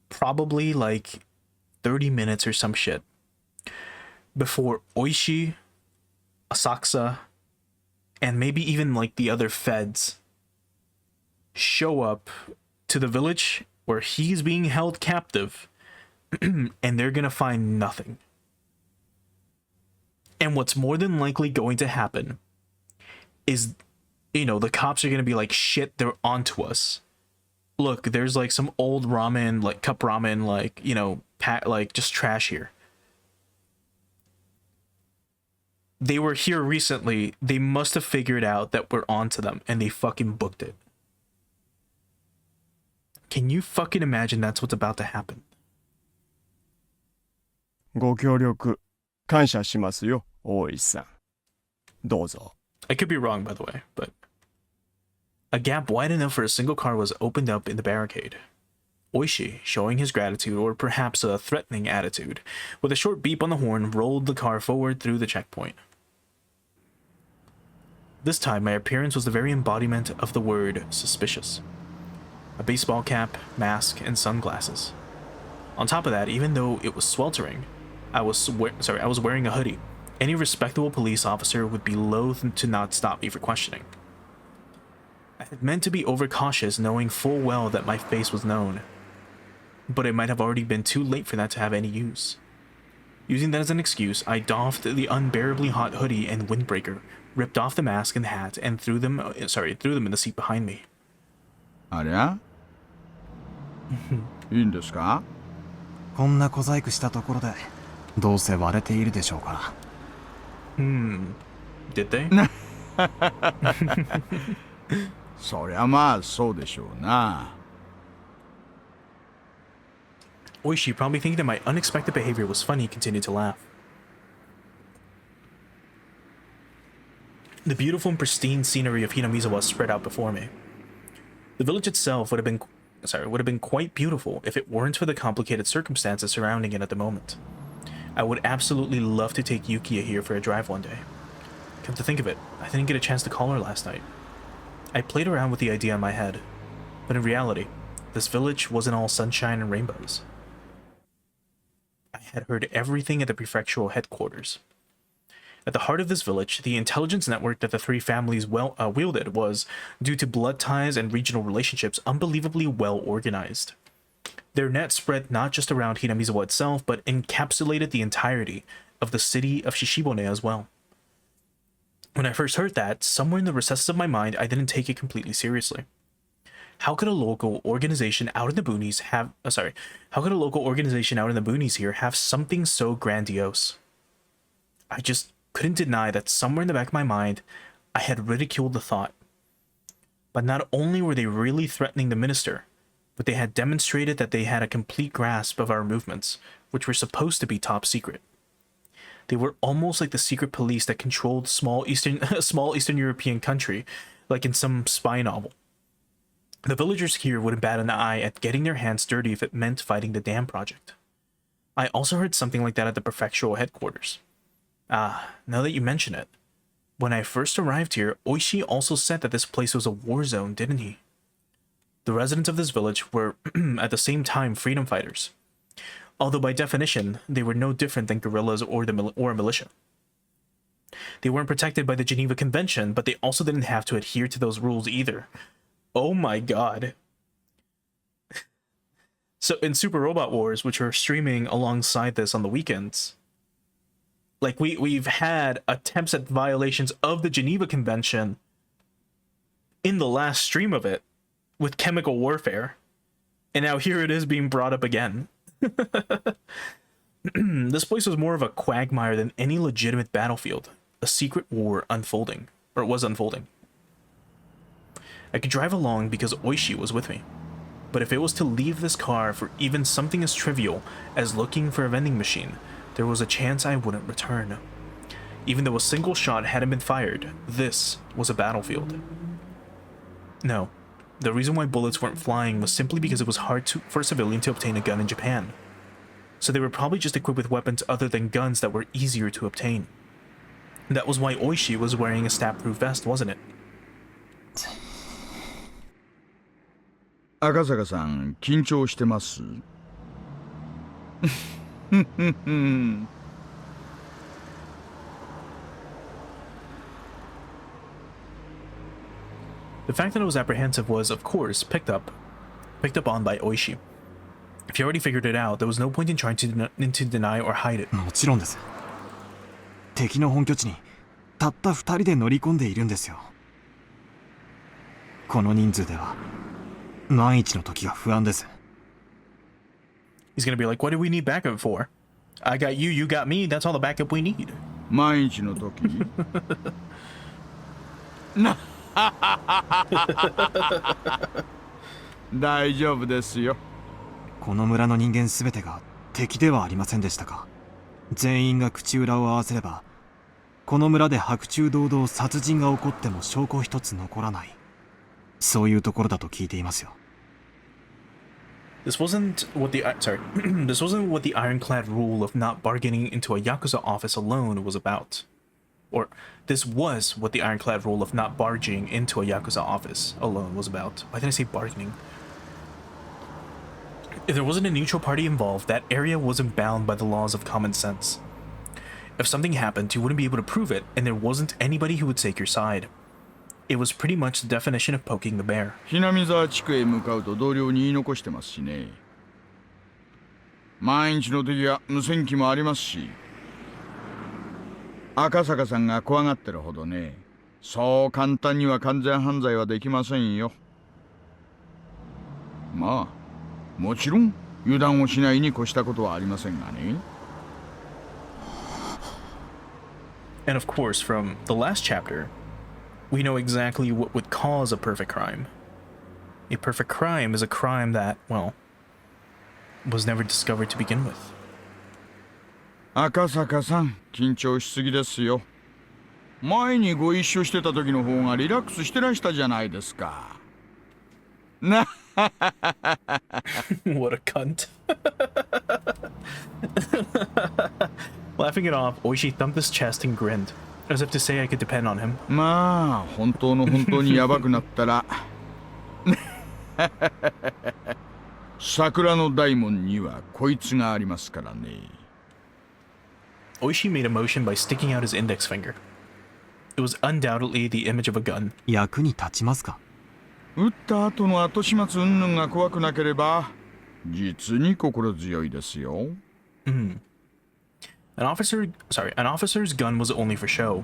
probably like 30 minutes or some shit before Oishi, Asakusa, and maybe even like the other feds show up to the village where he's being held captive and they're gonna find nothing. And what's more than likely going to happen is, the cops are gonna be like, shit, they're onto us. Look, there's like some old ramen, like cup ramen, like, like just trash here. They were here recently. They must have figured out that we're onto them and they fucking booked it. Can you fucking imagine that's what's about to happen? ご協力感謝しますよ、大石さん。どうぞ。I could be wrong, by the way, but a gap wide enough for a single car was opened up in the barricade. Oishi, showing his gratitude or perhaps a threatening attitude, with a short beep on the horn, rolled the car forward through the checkpoint. This time, my appearance was the very embodiment of the word suspicious. A baseball cap, mask, and sunglasses. On top of that, even though it was sweltering, I was wearing a hoodie. Any respectable police officer would be loath to not stop me for questioning. I had meant to be overcautious, knowing full well that my face was known. But it might have already been too late for that to have any use. Using that as an excuse, I doffed the unbearably hot hoodie and windbreaker, ripped off the mask and hat, and threw them in the seat behind me. ありゃいいんですか？こんな小細工したところでどうせ割れているでしょうから。Did they? そりゃまあそうでしょうな。Oishi, probably thinking that my unexpected behavior was funny, continued to laugh. The beautiful and pristine scenery of Hinamizawa spread out before me. The village itself would have been quite beautiful if it weren't for the complicated circumstances surrounding it at the moment. I would absolutely love to take Yukiya here for a drive one day. Come to think of it, I didn't get a chance to call her last night. I played around with the idea in my head, but in reality, this village wasn't all sunshine and rainbows. I had heard everything at the prefectural headquarters. At the heart of this village, the intelligence network that the three families wielded was, due to blood ties and regional relationships, unbelievably well organized. Their net spread not just around Hinamizawa itself, but encapsulated the entirety of the city of Shishibone as well. When I first heard that, somewhere in the recesses of my mind, I didn't take it completely seriously. How could a local organization out in the boonies here have something so grandiose? I just couldn't deny that somewhere in the back of my mind, I had ridiculed the thought. But not only were they really threatening the minister, but they had demonstrated that they had a complete grasp of our movements, which were supposed to be top secret. They were almost like the secret police that controlled small Eastern European country, like in some spy novel. The villagers here wouldn't bat an eye at getting their hands dirty if it meant fighting the dam project. I also heard something like that at the prefectural headquarters. Ah, now that you mention it, when I first arrived here, Oishi also said that this place was a war zone, didn't he? The residents of this village were, at the same time, freedom fighters. Although by definition, they were no different than guerrillas or a militia. They weren't protected by the Geneva Convention, but they also didn't have to adhere to those rules either. Oh my god. So in Super Robot Wars, which are streaming alongside this on the weekends, like we've had attempts at violations of the Geneva Convention in the last stream of it with chemical warfare. And now here it is being brought up again. This place was more of a quagmire than any legitimate battlefield. A secret war unfolding. Or it was unfolding. I could drive along because Oishi was with me. But if it was to leave this car for even something as trivial as looking for a vending machine, there was a chance I wouldn't return. Even though a single shot hadn't been fired, this was a battlefield. No, the reason why bullets weren't flying was simply because it was hard for a civilian to obtain a gun in Japan. So they were probably just equipped with weapons other than guns that were easier to obtain. That was why Oishi was wearing a stab-proof vest, wasn't it? 赤坂さん、緊張してます。The fact that I was apprehensive was, of course, picked up on by Oishi. If you already figured it out, there was no point in trying to deny or hide it. もちろんです。敵の本拠地にたった2人で乗り込んでいるんですよ。この人数では万一の時が不安です。He's gonna be like, what do we need backup for? I got you, you got me, that's all the backup we need. 万一の時な大丈夫ですよ。この村の人間すべてが敵ではありませんでしたか。全員が口裏を合わせればこの村で白昼堂々殺人が起こっても証拠一つ残らない、そういうところだと聞いていますよ。This wasn't what the ironclad rule of not bargaining into a Yakuza office alone was about. Or, this was what the ironclad rule of not barging into a Yakuza office alone was about. Why did I say bargaining? If there wasn't a neutral party involved, that area wasn't bound by the laws of common sense. If something happened, you wouldn't be able to prove it, and there wasn't anybody who would take your side. It was pretty much the definition of poking the bear. ひなみ沢地区へ向かうと同僚に言い残してますしね。万一の時は無線機もありますし。赤坂さんが怖がってるほどね、そう簡単には完全犯罪はできませんよ。まあ、もちろん油断をしないに越したことはありませんがね。And of course, from the last chapter, we know exactly what would cause a perfect crime. A perfect crime is a crime that, well, was never discovered to begin with. 赤坂さん、緊張しすぎですよ。前にご一緒してた時の方がリラックスしてらしたじゃないですか。な What a cunt. Laughing it off, Oishi thumped his chest and grinned, as if to say I could depend on him. まあ、本当の本当にヤバくなったら桜の大門にはこいつがありますからね。Oishi made a motion by sticking out his index finger. It was undoubtedly the image of a gun. 役に立ちますか？撃った後の後始末云々が怖くなければ実に心強いですよ。An officer's gun was only for show.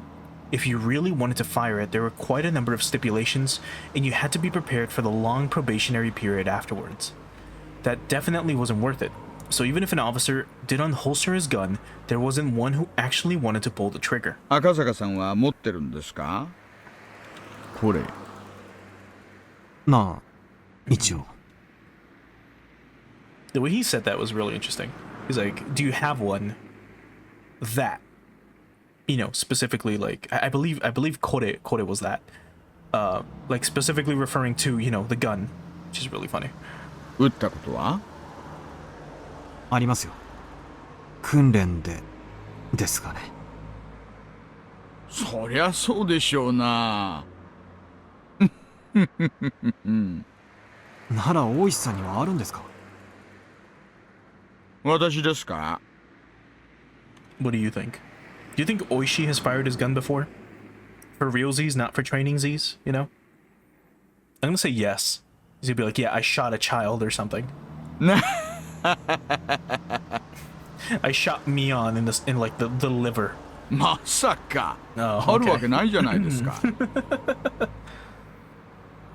If you really wanted to fire it, there were quite a number of stipulations, and you had to be prepared for the long probationary period afterwards. That definitely wasn't worth it. So even if an officer did unholster his gun, there wasn't one who actually wanted to pull the trigger. 赤坂さんは持ってるんですか？これ。まあ、一応。The way he said that was really interesting. He's like, do you have one that, you know, specifically like, I believe kore was that. Like specifically referring to, you know, the gun, which is really funny. 撃ったことは？ありますよ。訓練で、ですかね。そりゃそうでしょうな。なら大石さんにはあるんですか？私ですか？ What do you think? Do you think Oishi has fired his gun before? For realsies, not for trainingsies, you know? I'm gonna say yes. He's gonna be like, yeah, I shot a child or something. I shot Mion in like the liver. まさか。Oh, okay. あるわけないじゃないですか。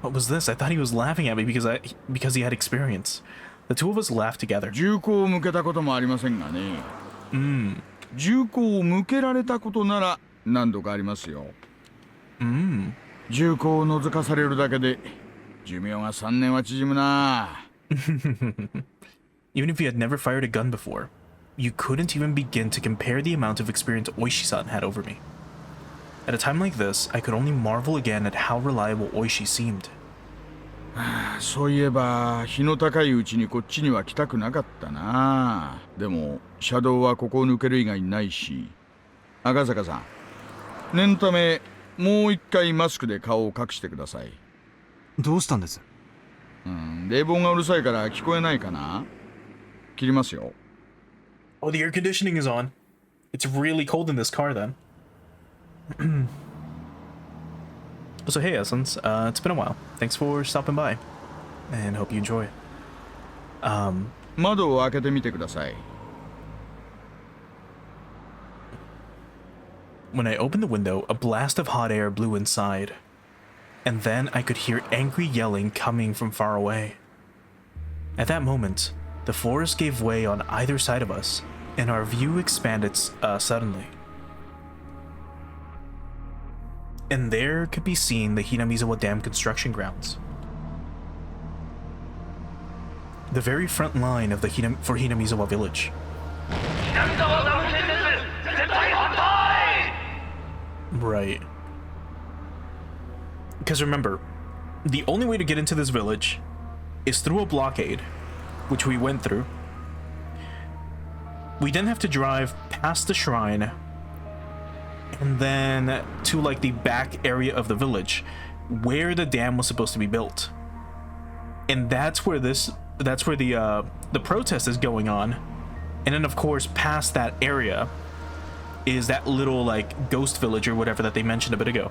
What was this? I thought he was laughing at me because he had experience. The two of us laughed together. 銃口を向けたこともありませんがね。銃口を向けられたことなら何度かありますよ。銃口を覗かされるだけで寿命が3年は縮むな。Even if you had never fired a gun before, you couldn't even begin to compare the amount of experience Oishi-san had over me. At a time like this, I could only marvel again at how reliable Oishi seemed. そういえば日の高いうちにこっちには来たくなかったな。でも車道はここを抜ける以外ないし。赤坂さん、念のためもう一回マスクで顔を隠してください。どうしたんです？冷房がうるさいから聞こえないかな？切りますよ。Oh, the air conditioning is on. It's really cold in this car then. So hey Essence, it's been a while. Thanks for stopping by, and hope you enjoy. 窓を開けてみてください。When I opened the window, a blast of hot air blew inside. And then I could hear angry yelling coming from far away. At that moment, the forest gave way on either side of us, and our view expanded suddenly. And there could be seen the Hinamizawa Dam construction grounds. The very front line of for Hinamizawa Village. Right. Because remember, the only way to get into this village is through a blockade, which we went through. We then have to drive past the shrine and then to like the back area of the village where the dam was supposed to be built. And that's where the protest is going on. And then of course past that area is that little like ghost village or whatever that they mentioned a bit ago.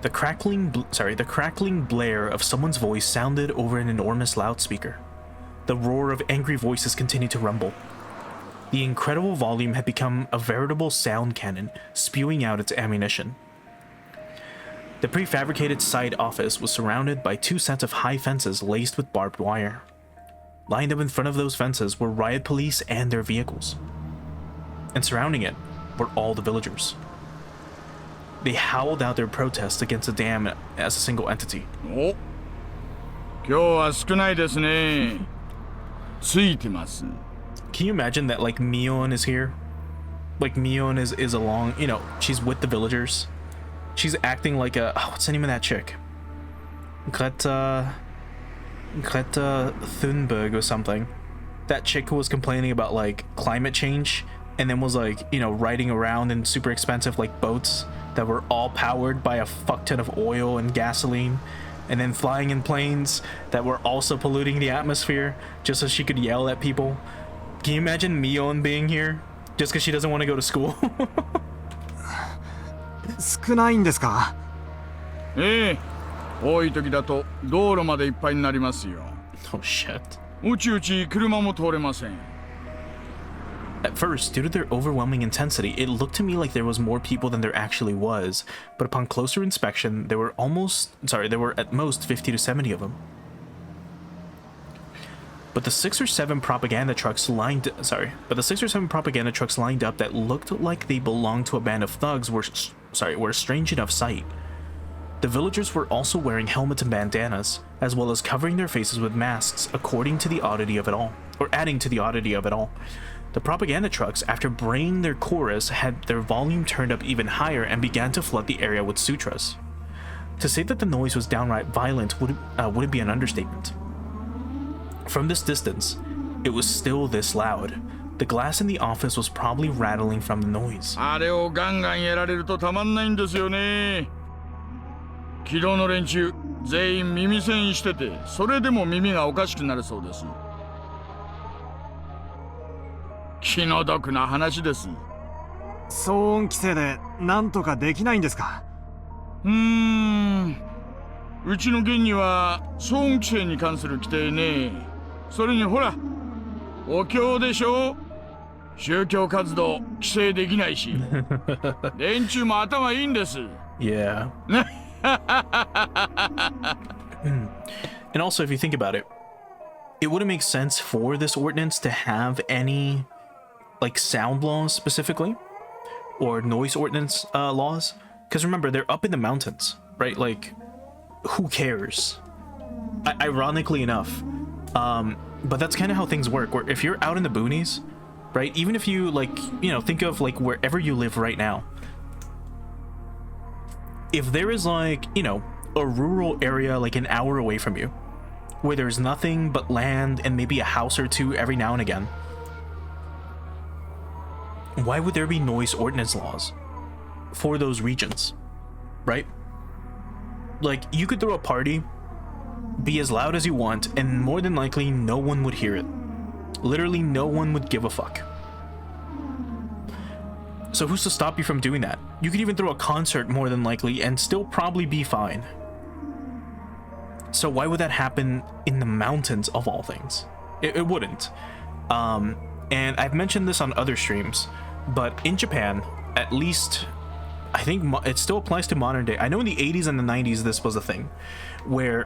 The crackling blare of someone's voice sounded over an enormous loudspeaker. The roar of angry voices continued to rumble. The incredible volume had become a veritable sound cannon, spewing out its ammunition. The prefabricated side office was surrounded by 2 sets of high fences laced with barbed wire. Lined up in front of those fences were riot police and their vehicles. And surrounding it were all the villagers. They howled out their protest against the dam as a single entity. お、今日は少ないですね。ついてます。 Can you imagine that, like, Mion is here? Like, Mion is along, you know, she's with the villagers. She's acting like a, oh, what's the name of that chick? Greta Thunberg or something. That chick who was complaining about, like, climate change and then was, like, you know, riding around in super expensive, like, boats that were all powered by a fuck ton of oil and gasoline, and then flying in planes that were also polluting the atmosphere just so she could yell at people. Can you imagine Mion being here just because she doesn't want to go to school? 少ないんですか？ええ、多い時だと道路までいっぱいになりますよ。 Oh shit. うちうち車も通れません。 At first, due to their overwhelming intensity, it looked to me like there was more people than there actually was, but upon closer inspection, there were at most 50 to 70 of them. But the 6 or 7 propaganda trucks lined up that looked like they belonged to a band of thugs were a strange enough sight. The villagers were also wearing helmets and bandanas, as well as covering their faces with masks, adding to the oddity of it all. The propaganda trucks, after braying their chorus, had their volume turned up even higher and began to flood the area with sutras. To say that the noise was downright violent wouldn't be an understatement. From this distance, it was still this loud. The glass in the office was probably rattling from the noise. あれをガンガンやられるとたまんないんですよね。昨日の連中全員耳栓してて、それでも耳がおかしくなるそうです。気の毒な話です。騒音規制でなんとかできないんですか？うちの県には騒音規制に関する規定ね。それにほら、お経でしょ。宗教活動規制できないし、連中も頭いいんです。Yeah. And also, if you think about it, it wouldn't make sense for this ordinance to have any, like, sound laws specifically, or noise ordinance laws. Because remember, they're up in the mountains, right? Like, who cares? Ironically enough, but that's kind of how things work. Where if you're out in the boonies, right? Even if you, like, you know, think of, like, wherever you live right now. If there is, like, you know, a rural area like an hour away from you, where there's nothing but land and maybe a house or two every now and again, why would there be noise ordinance laws for those regions, right? Like, you could throw a party, be as loud as you want, and more than likely no one would hear it. Literally no one would give a fuck. So who's to stop you from doing that? You could even throw a concert more than likely and still probably be fine. So why would that happen in the mountains of all things? It wouldn't. And I've mentioned this on other streams, but in Japan, at least, I think it still applies to modern day. I know in the 80s and the 90s this was a thing, where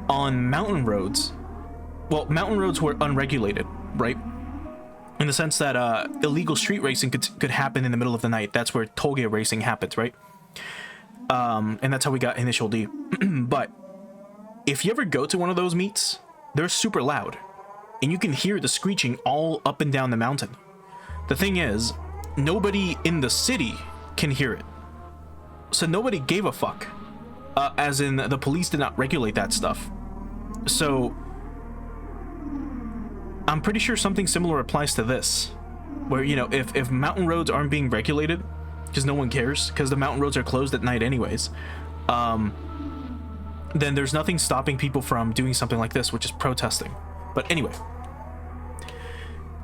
on mountain roads, well, mountain roads were unregulated, right? In the sense that illegal street racing could happen in the middle of the night. That's where toge racing happens, right? And that's how we got Initial D. But if you ever go to one of those meets, they're super loud, and you can hear the screeching all up and down the mountain. The thing is, nobody in the city can hear it. So nobody gave a fuck. As in, the police did not regulate that stuff. So I'm pretty sure something similar applies to this, where, you know, if mountain roads aren't being regulated, because no one cares, because the mountain roads are closed at night anyways, then there's nothing stopping people from doing something like this, which is protesting. But anyway,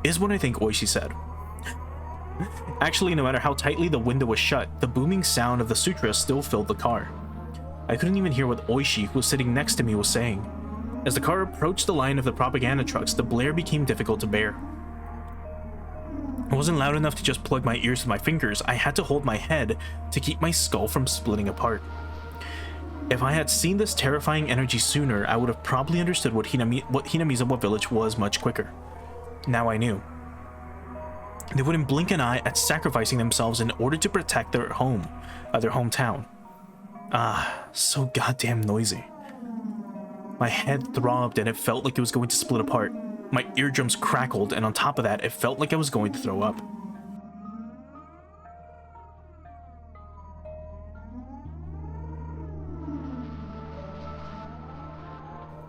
is what I think Oishi said. Actually, no matter how tightly the window was shut, the booming sound of the sutra still filled the car. I couldn't even hear what Oishi, who was sitting next to me, was saying. As the car approached the line of the propaganda trucks, the blare became difficult to bear. It wasn't loud enough to just plug my ears with my fingers. I had to hold my head to keep my skull from splitting apart. If I had seen this terrifying energy sooner, I would have probably understood what Hinamizawa village was much quicker. Now I knew. They wouldn't blink an eye at sacrificing themselves in order to protect their home, their hometown. Ah, so goddamn noisy. My head throbbed and it felt like it was going to split apart. My eardrums crackled, and on top of that, it felt like I was going to throw up.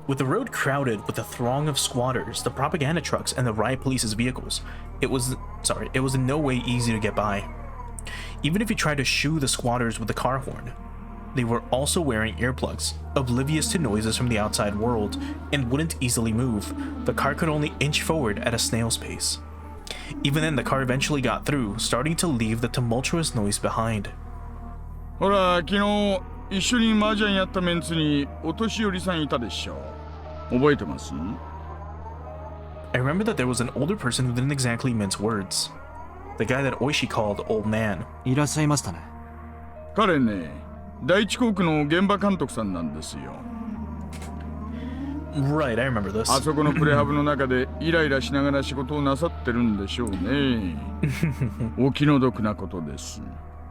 With the road crowded with a throng of squatters, the propaganda trucks, and the riot police's vehicles, it was in no way easy to get by. Even if you tried to shoo the squatters with the car horn, they were also wearing earplugs, oblivious to noises from the outside world, and wouldn't easily move. The car could only inch forward at a snail's pace. Even then, the car eventually got through, starting to leave the tumultuous noise behind. ほら、昨日一緒に麻雀やったメンツにお年寄りさんいたでしょ。覚えてます？ I remember that there was an older person who didn't exactly mince words. The guy that Oishi called Old Man. いらっしゃいましたね。彼ね、第一航空の現場監督さんなんですよ。Right, I remember this. あそこのプレハブの中でイライラしながら仕事をなさってるんでしょうね。お気の毒なことです。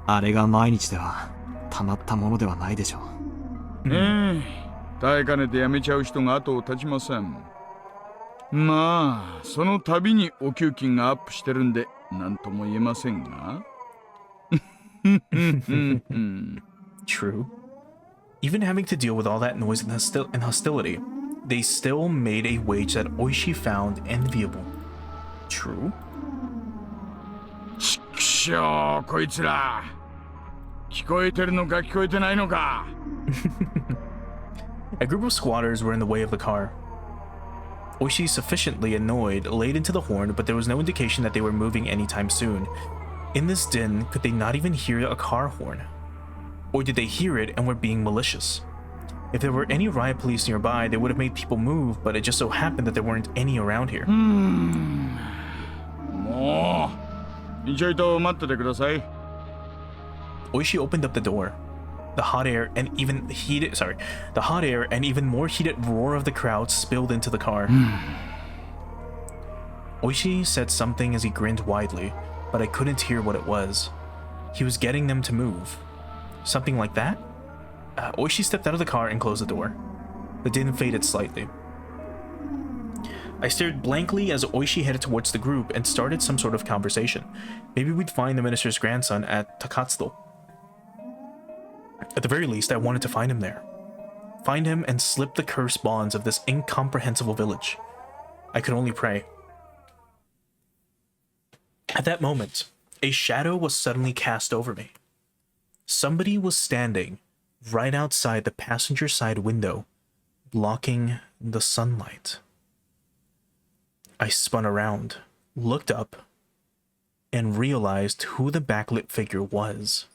あれが毎日ではたまったものではないでしょう。耐えかねて辞めちゃう人が後を絶ちません。まあ、その度にお給金がアップしてるんで何とも言えませんが。True. Even having to deal with all that noise and hostility, they still made a wage that Oishi found enviable. True. ちくしょう、こいつら。聞こえてるのか聞こえてないのか。A group of squatters were in the way of the car. Oishi, sufficiently annoyed, laid into the horn, but there was no indication that they were moving anytime soon. In this din, could they not even hear a car horn? Or did they hear it and were being malicious? If there were any riot police nearby, they would have made people move, but it just so happened that there weren't any around here. もう、ちょいと待っててください。Oishi opened up the door. The hot air and even more heated roar of the crowd spilled into the car. Oishi said something as he grinned widely, but I couldn't hear what it was. He was getting them to move. Something like that? Oishi stepped out of the car and closed the door. The din faded slightly. I stared blankly as Oishi headed towards the group and started some sort of conversation. Maybe we'd find the minister's grandson at Takatsudo. At the very least, I wanted to find him there. Find him and slip the cursed bonds of this incomprehensible village. I could only pray. At that moment, a shadow was suddenly cast over me. Somebody was standing right outside the passenger side window, blocking the sunlight. I spun around, looked up, and realized who the backlit figure was.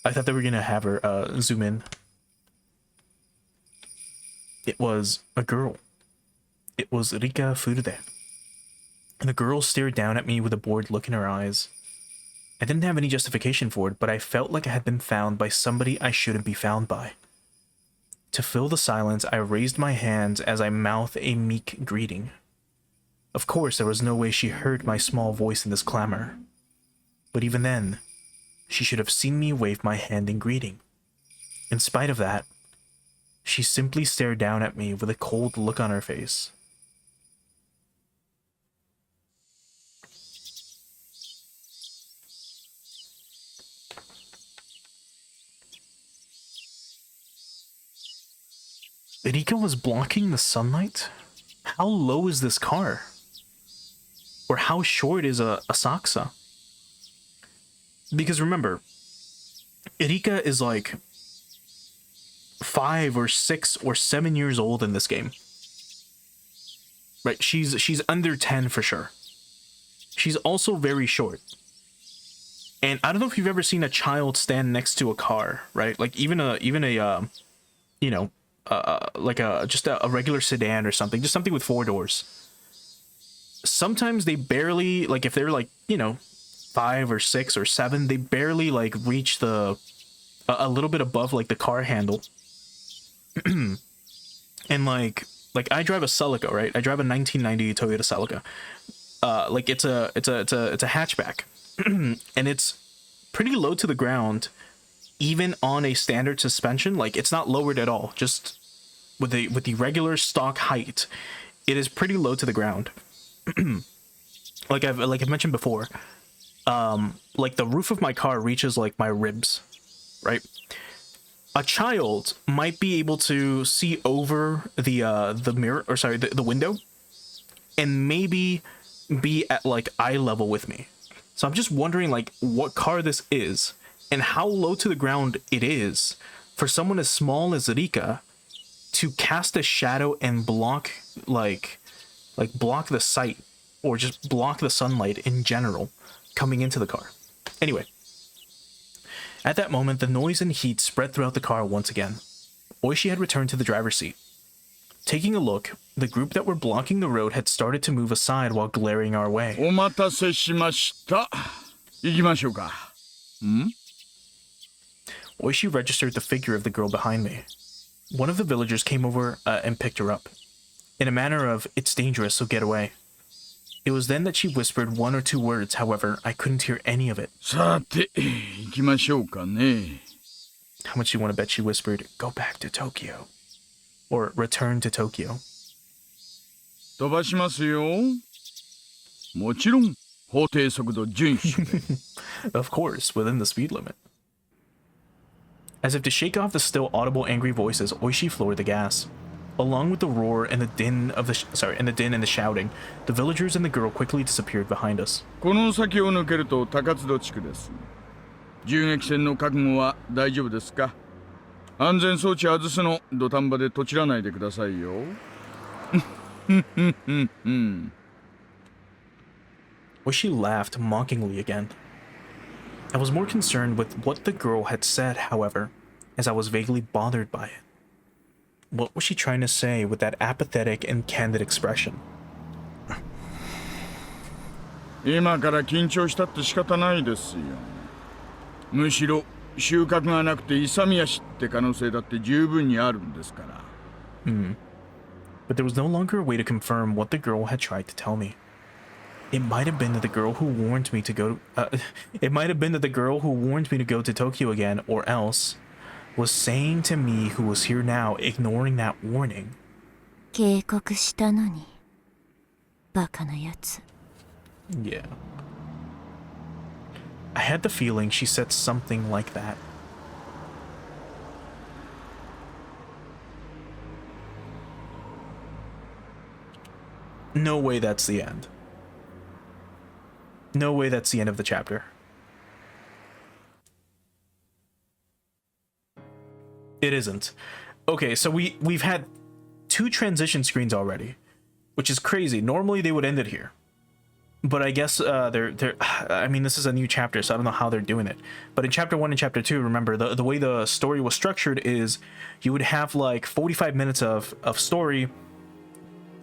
I thought they were gonna have her zoom in. It was a girl. It was Rika Furude. And the girl stared down at me with a bored look in her eyes. I didn't have any justification for it, but I felt like I had been found by somebody I shouldn't be found by. To fill the silence, I raised my hands as I mouthed a meek greeting. Of course, there was no way she heard my small voice in this clamor. But even then, she should have seen me wave my hand in greeting. In spite of that, she simply stared down at me with a cold look on her face. Rika was blocking the sunlight? How low is this car? Or how short is a Asakusa? Because remember, Rika is like 5 or 6 or 7 years old in this game. Right? She's under 10 for sure. She's also very short. And I don't know if you've ever seen a child stand next to a car, right? Like even a you know, like just a regular sedan or something, just something with 4 doors. Sometimes they barely, like if they're like, you know, 5 or 6 or 7, they barely like reach the a little bit above like the car handle. And like I drive a Celica, right? I drive a 1990 Toyota Celica. Like it's a hatchback. And it's pretty low to the ground, even on a standard suspension. Like it's not lowered at all. Just with the regular stock height, it is pretty low to the ground. like I've mentioned before, like the roof of my car reaches like my ribs, right? A child might be able to see over the mirror, or sorry, the window, and maybe be at like eye level with me. So I'm just wondering like what car this is and how low to the ground it is for someone as small as Rika to cast a shadow and block block the sight, or just block the sunlight in general coming into the car. Anyway, at that moment, the noise and heat spread throughout the car once again. Oishi had returned to the driver's seat. Taking a look, the group that were blocking the road had started to move aside while glaring our way. お待たせしました。行きましょうか。Oishi registered the figure of the girl behind me. One of the villagers came over and picked her up, in a manner of, "It's dangerous, so get away." It was then that she whispered one or two words, however, I couldn't hear any of it. さて、行きましょうかね。 How much you want to bet she whispered, "Go back to Tokyo," or "Return to Tokyo"? 飛ばしますよ。もちろん、法定速度遵守で。Of course, within the speed limit. As if to shake off the still audible angry voices, Oishi floored the gas. Along with the roar and the din of the din and the shouting, the villagers and the girl quickly disappeared behind us. この先を抜けると高津戸地区です。銃撃戦の覚悟は大丈夫ですか？安全装置外すの土壇場でとちらないでくださいよ。Oishi laughed mockingly again. I was more concerned with what the girl had said, however, as I was vaguely bothered by it. What was she trying to say with that apathetic and candid expression? 今から緊張したって仕方ないですよ。むしろ収穫がなくて勇み足って可能性だって十分にあるんですから。But there was no longer a way to confirm what the girl had tried to tell me. It might have been that the girl who warned me to go to Tokyo again, or else was saying to me who was here now, ignoring that warning. 警告したのに、バカなやつ。 Yeah. I had the feeling she said something like that. No way that's the end. No way that's the end of the chapter. It isn't. Okay, so we've had 2 transition screens already, which is crazy. Normally they would end it here. But I guess I mean, this is a new chapter, so I don't know how they're doing it. But in chapter 1 and chapter 2, remember, the way the story was structured is you would have like 45 minutes of story.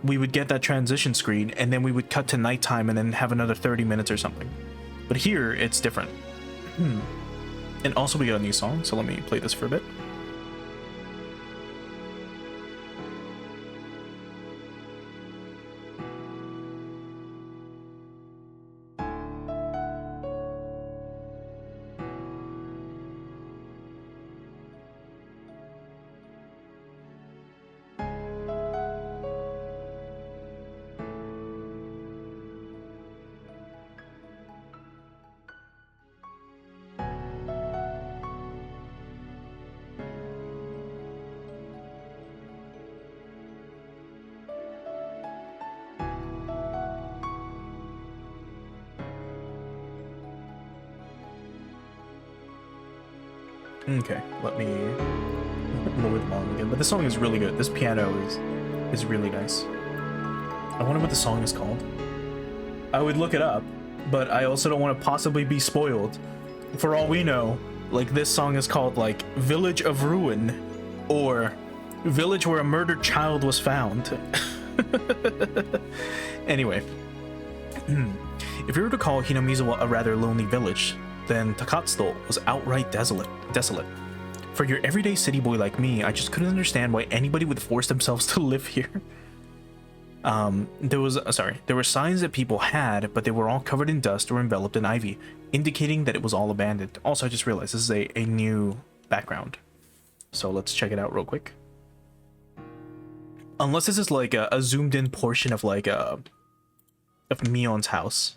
We would get that transition screen, and then we would cut to nighttime and then have another 30 minutes or something. But here, it's different. And also we got a new song, so let me play this for a bit. Okay, let me lower the volume again. But this song is really good. This piano is really nice. I wonder what the song is called. I would look it up, but I also don't want to possibly be spoiled. For all we know, like, this song is called like Village of Ruin, or Village Where a Murdered Child Was Found. Anyway, if you were to call Hinamizawa a rather lonely village, then Takatsuto was outright desolate. For your everyday city boy like me, I just couldn't understand why anybody would force themselves to live here. There were signs that people had, but they were all covered in dust or enveloped in ivy, indicating that it was all abandoned. Also, I just realized this is a new background. So let's check it out real quick. Unless this is like a zoomed in portion of like of Mion's house.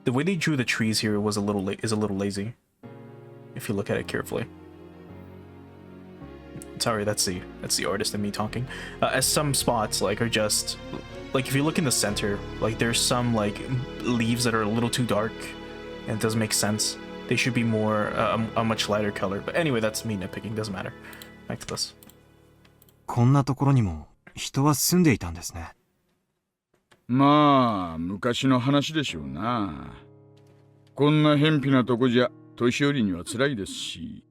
The way they drew the trees here was a little lazy, if you look at it carefully. Sorry, that's the artist in me talking. As some spots like are just like, if you look in the center, like there's some like leaves that are a little too dark, and it doesn't make sense. They should be more a much lighter color. But anyway, that's me nitpicking. Doesn't matter. Back to this. こんなところにも人は住んでいたんですね。まあ昔の話でしょうな。こんな偏僻なとこじゃ年寄りには辛いですし、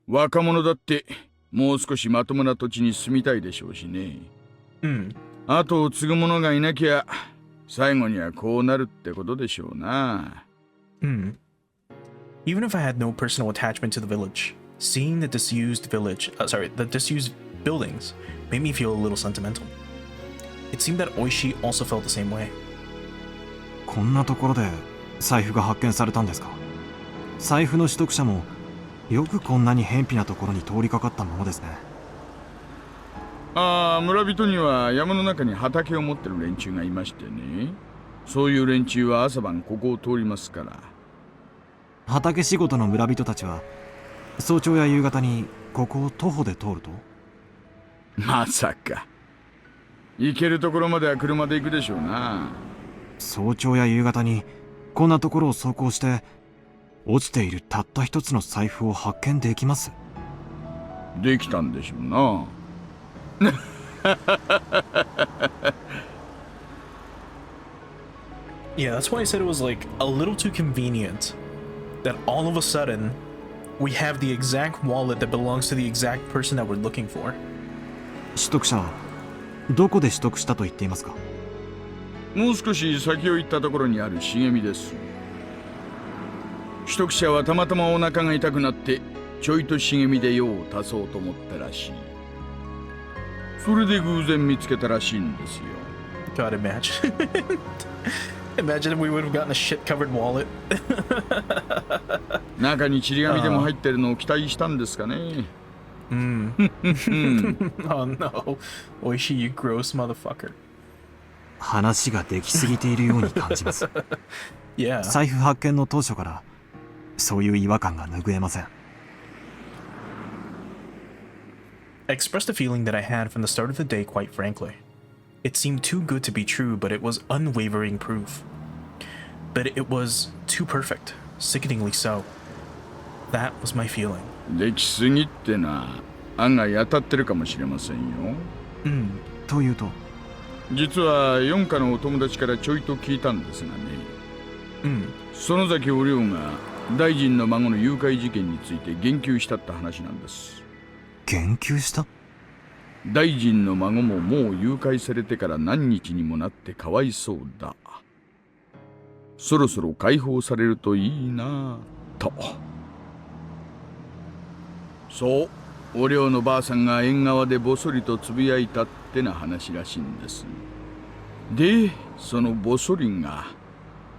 若者だってもう少しまともな土地に住みたいでしょうしね。後を継ぐ者がいなきゃ最後にはこうなるってことでしょうな。Even if I had no personal attachment to the village, seeing the disused buildings made me feel a little sentimental. It seemed that Oishi also felt the same way. こんなところで財布が発見されたんですか。財布の取得者もよくこんなに偏僻なところに通りかかったものですね。ああ、村人には山の中に畑を持ってる連中がいましてね。そういう連中は朝晩ここを通りますから。畑仕事の村人たちは早朝や夕方にここを徒歩で通ると。まさか。行けるところまでは車で行くでしょうな。早朝や夕方にこんなところを走行して落ちているたった一つの財布を発見できます。できたんでしょうな。Yeah, that's why I said it was like a little too convenient that all of a sudden we have the exact wallet that belongs to the exact person that we're looking for. 取得者はどこで取得したと言っていますか。もう少し先を行ったところにある茂みです。取得者はたまたまお腹が痛くなってちょいと茂みで用を足そうと思ったらしい。それで偶然見つけたらしいんですよ。God, imagine if we would have gotten a shit-covered wallet. 中にちり紙でも入ってるのを期待したんですかね。Oh no, Oishi, you gross motherfucker. 話ができすぎているように感じます。Yeah. 財布発見の当初からそういう違和感が拭えません。I expressed a feeling that I had from the start of the day, quite frankly. It seemed too good to be true, but it was unwavering proof. But it was too perfect, sickeningly so. That was my feeling. できすぎってな、案外当たってるかもしれませんよ。というと、実は四課のお友達からちょいと聞いたんですがね。園崎お涼が大臣の孫の誘拐事件について言及したって話なんです。言及した？大臣の孫ももう誘拐されてから何日にもなってかわいそうだ。そろそろ解放されるといいなと。そう、お涼のばあさんが縁側でぼそりとつぶやいたってな話らしいんです。で、そのぼそりが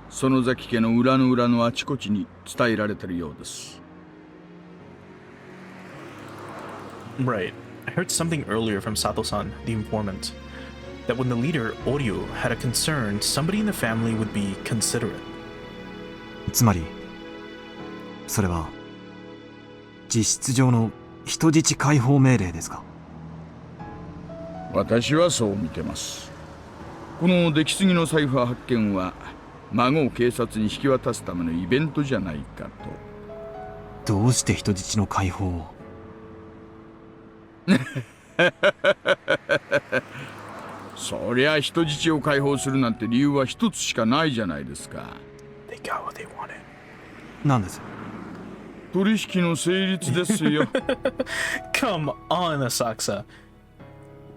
園崎家の裏の裏のあちこちに伝えられてるようです。Right. I heard something earlier from Sato-san, the informant, that when the leader, Oryu, had a concern, somebody in the family would be considerate. つまり、それは実質上の人質解放命令ですか？私はそう見てます。この出来すぎの財布発見は孫を警察に引き渡すためのイベントじゃないかと。どうして人質の解放を？そりゃ人質を解放するなんて理由は一つしかないじゃないですか。They got what they wanted. なんです？取引の成立ですよ。Come on, Asakusa.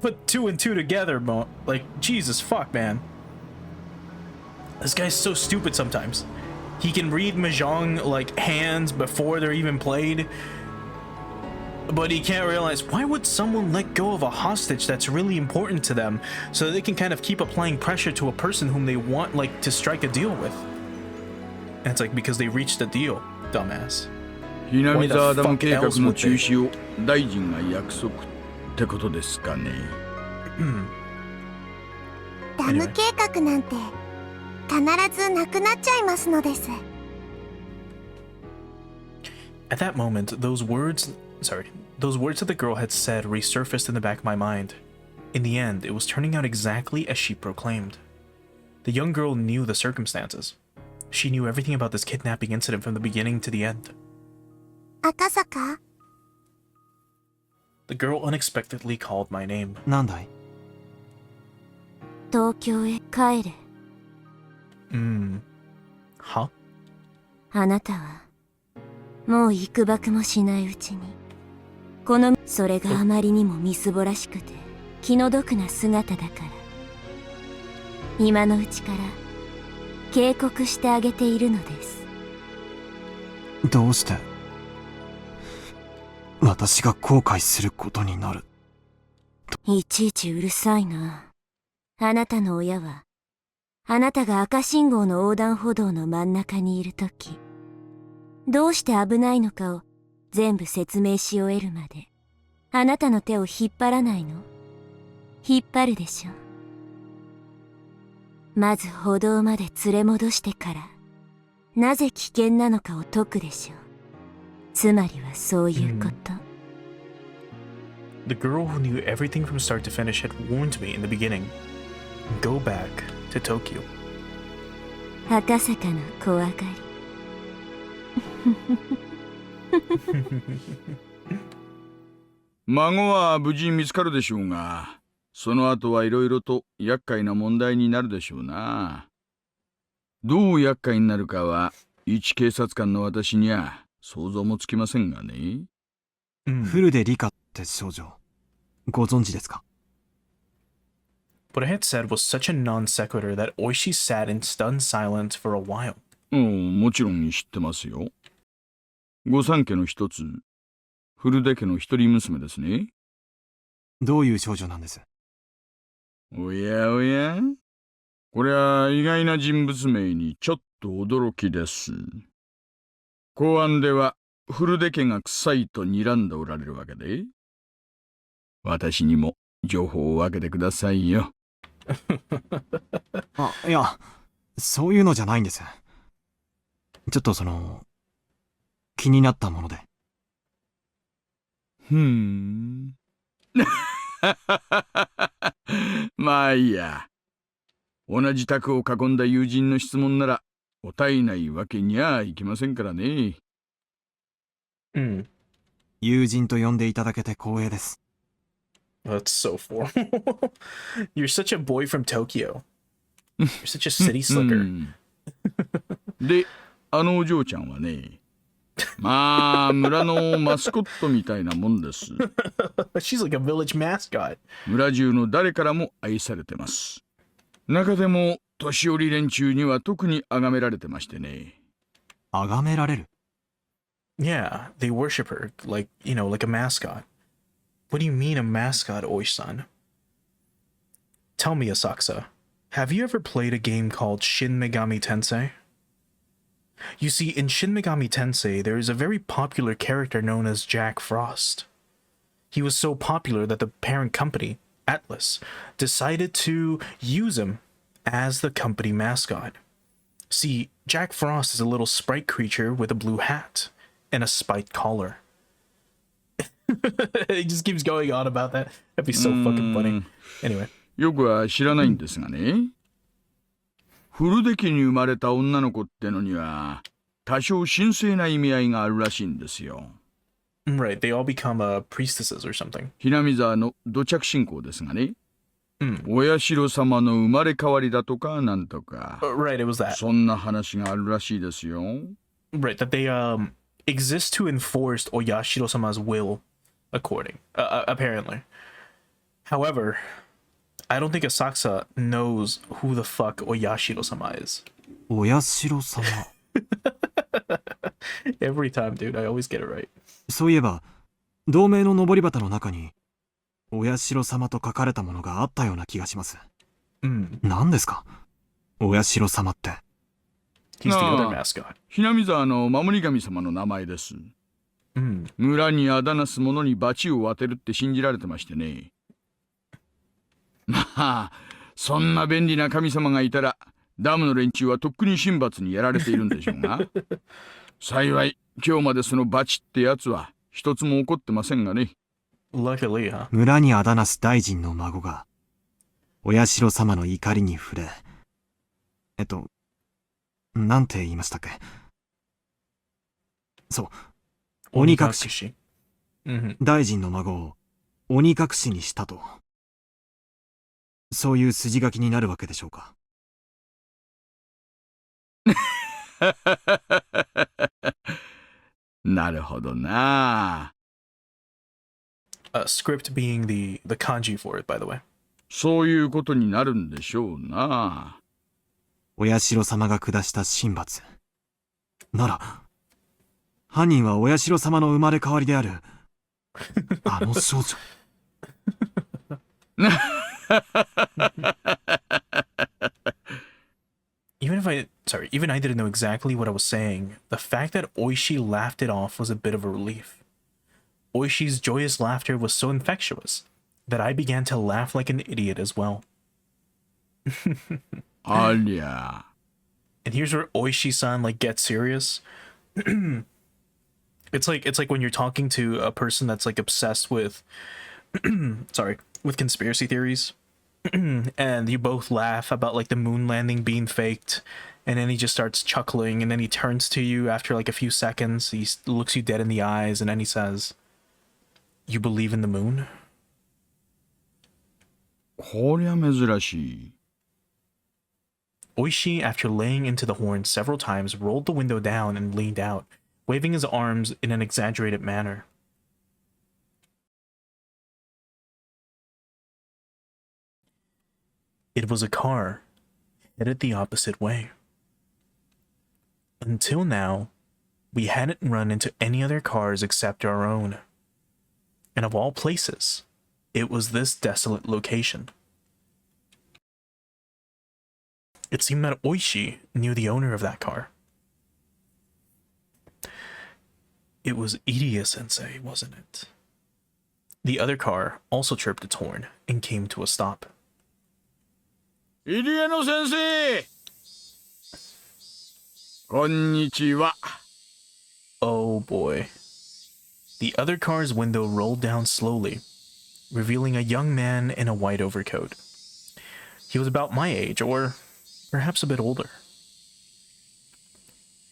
Put two and two together, like, Jesus fuck, man. This guy's so stupid sometimes. He can read mahjong like hands before they're even played, but he can't realize, why would someone let go of a hostage that's really important to them so that they can kind of keep applying pressure to a person whom they want like to strike a deal with? And it's like, because they reached a deal, dumbass. ひなみ沢ダム計画の中止を大臣が約束ってことですかね。ダム計画なんて必ずなくなっちゃいますのです。At that moment, those words that the girl had said resurfaced in the back of my mind. In the end, it was turning out exactly as she proclaimed. The young girl knew the circumstances. She knew everything about this kidnapping incident from the beginning to the end. 赤坂 The girl unexpectedly called my name. なんだい？東京へ帰れ。は？あなたはもう幾ばくもしないうちにそれがあまりにもみすぼらしくて気の毒な姿だから今のうちから警告してあげているのです。どうして私が後悔することになる？いちいちうるさいな。あなたの親はあなたが赤信号の横断歩道の真ん中にいるとき、どうして危ないのかを全部説明し終えるまで、あなたの手を引っ張らないの？引っ張るでしょ。まず歩道まで連れ戻してから、なぜ危険なのかを解くでしょう。つまりはそういうこと。The girl who knew everything from start to finish had warned me in the beginning. Go back to Tokyo. 赤坂の怖がり。孫は無事見つかるでしょうが、その後はいろいろと厄介な問題になるでしょうな。どう厄介になるかは、一警察官の私には想像もつきませんがね。フルでリカって少女、ご存知ですか？ What I had said was such a non sequitur that Oishi sat in stunned silence for a while. もちろん知ってますよ。御三家の一つ、古出家の一人娘ですね。どういう少女なんです？おやおや、これは意外な人物名にちょっと驚きです。公安では古出家が臭いと睨んでおられるわけで、私にも情報を分けてくださいよ。あ、いや、そういうのじゃないんです。ちょっと気になったもので。まあいいや。同じ卓を囲んだ友人の質問なら答えないわけにはいきませんからね。友人と呼んでいただけて光栄です。That's so formal. You're such a boy from Tokyo. You're such a city slicker. で、あのお嬢ちゃんはね、まあ村のマスコットみたいなもんです。She's like a village mascot. 村中の誰からも愛されてます。中でも年寄り連中には特に崇められてましてね。崇められる？ Yeah, they worship her like, like a mascot. What do you mean a mascot, Oishi-san? Tell me, Asakusa, have you ever played a game called Shin Megami Tensei? You see, in Shin Megami Tensei, there is a very popular character known as Jack Frost. He was so popular that the parent company, Atlas, decided to use him as the company mascot. See, Jack Frost is a little sprite creature with a blue hat and a spiked collar. He just keeps going on about that. That'd be so fucking funny. Anyway. よくは知らないんですがね。古出家に生まれた女の子ってのには多少神聖な意味合いがあるらしいんですよ。Right, they all become priestesses or something. ひなみ沢の土着信仰ですがね。お社様の生まれ変わりだとかなんとか。Right, it was that. そんな話があるらしいですよ。Right, that they exist to enforce Oyashiro-sama's will, apparently. However, I don't think Asakusa knows who the fuck Oyashiro-sama is. お社様。Every time, dude. I always get it right. そういえば、同盟の登り旗の中に、お社様と書かれたものがあったような気がします。何ですかお社様って。He's the other mascot. ひなみ沢の守り神様の名前です。村にあだなす者に罰を当てるって信じられてましてね。まあ、そんな便利な神様がいたら、ダムの連中はとっくに神罰にやられているんでしょうが。幸い、今日までその罰ってやつは一つも起こってませんがね。Luckily, huh? 村にあだなす大臣の孫が、お社様の怒りに触れ、なんて言いましたっけ。そう、鬼隠し。大臣の孫を鬼隠しにしたと。そういう筋書きになるわけでしょうか。なるほどな。Script being the kanji for it, by the way. そういうことになるんでしょうな。お社様が下した神罰。なら、犯人はお社様の生まれ変わりである、あの少女。Even I didn't know exactly what I was saying. The fact that Oishi laughed it off was a bit of a relief. Oishi's joyous laughter was so infectious that I began to laugh like an idiot as well. ありゃ。And here's where Oishi-san like gets serious. It's like when you're talking to a person that's like obsessed with with conspiracy theories. And you both laugh about like the moon landing being faked, and then he just starts chuckling, and then he turns to you after like a few seconds. He looks you dead in the eyes, and then he says, "You believe in the moon?" こりゃ珍しい。Oishi, after laying into the horn several times, rolled the window down and leaned out, waving his arms in an exaggerated manner. It was a car, headed the opposite way. Until now, we hadn't run into any other cars except our own. And of all places, it was this desolate location. It seemed that Oishi knew the owner of that car. It was Irie-sensei, wasn't it? The other car also chirped its horn and came to a stop. 入江の先生、こんにちは。Oh boy. The other car's window rolled down slowly, revealing a young man in a white overcoat. He was about my age, or perhaps a bit older.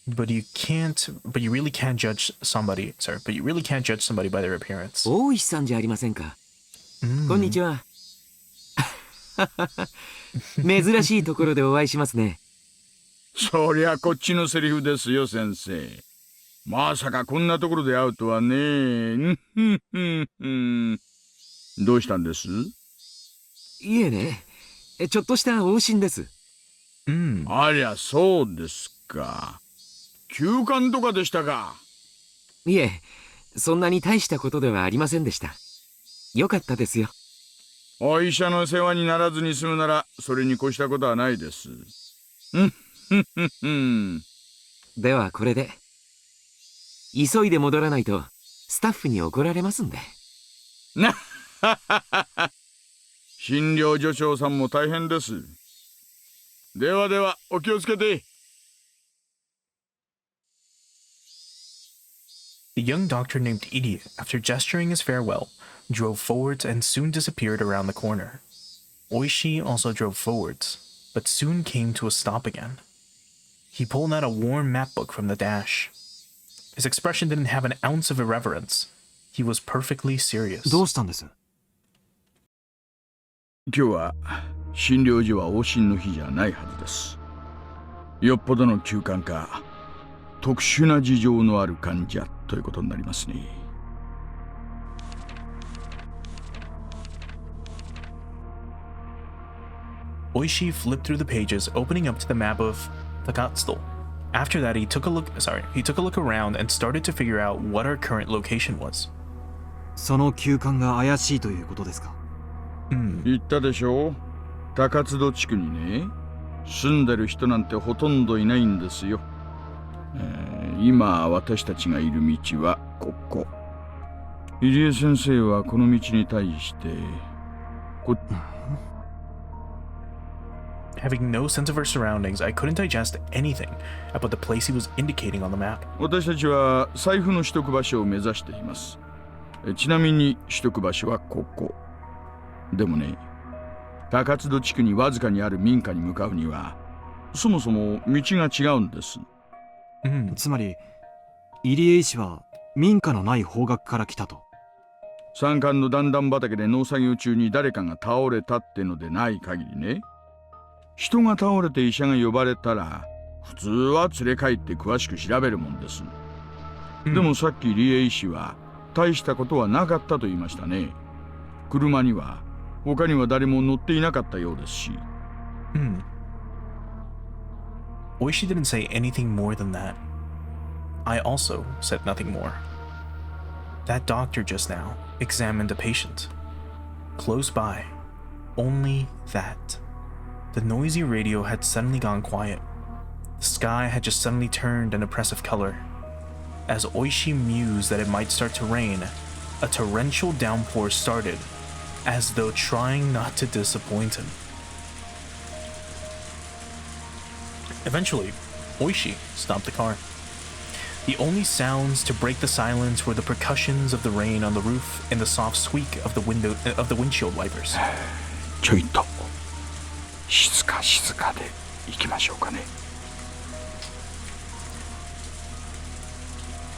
But you really can't judge somebody by their appearance. 大石さんじゃありませんか。こんにちは。珍しいところでお会いしますね。そりゃこっちのセリフですよ、先生。まさかこんなところで会うとはね。どうしたんです？いえね、ちょっとした往診です。ありゃ、そうですか。休館とかでしたか？いえ、そんなに大したことではありませんでした。よかったですよ。お医者の世話にならずに済むなら、それに越したことはないです。ではこれで。急いで戻らないと、スタッフに怒られますんで。診療所長さんも大変です。ではでは、お気をつけて。The young doctor named Irie, after gesturing his farewell, drove forwards and soon disappeared around the corner. Oishi also drove forwards, but soon came to a stop again. He pulled out a worn map book from the dash. His expression didn't have an ounce of irreverence. He was perfectly serious. どうしたんです？今日は診療所は往診の日じゃないはずです。よっぽどの急患か、特殊な事情のある患者ということになりますね。Oishi flipped through the pages, opening up to the map of Takatsuto. After that, he took a look around and started to figure out what our current location was. その旧館が怪しいということですか？言ったでしょう。高津戸地区にね、住んでる人なんてほとんどいないんですよ。今私たちがいる道はここ。入江先生はこの道に対してHaving no sense of our surroundings, I couldn't digest anything about the place he was indicating on the map. 私たちは財布の取得場所を目指しています。ちなみに取得場所はここ。でもね、高津戸地区にわずかにある民家に向かうには、そもそも道が違うんです。つまり、入江医師は民家のない方角から来たと。山間の段々畑で農作業中に誰かが倒れたってのでない限りね、人が倒れて医者が呼ばれたら、普通は連れ帰って詳しく調べるもんです。でもさっき理恵医師は、大したことはなかったと言いましたね。車には他には誰も乗っていなかったようですし。Oishi didn't say anything more than that. I also said nothing more. That doctor just now examined a patient. Close by. Only that. The noisy radio had suddenly gone quiet. The sky had just suddenly turned an oppressive color. As Oishi mused that it might start to rain, a torrential downpour started, as though trying not to disappoint him. Eventually, Oishi stopped the car. The only sounds to break the silence were the percussions of the rain on the roof and the soft squeak of the windshield wipers. ちょいと静かで行きましょうかね。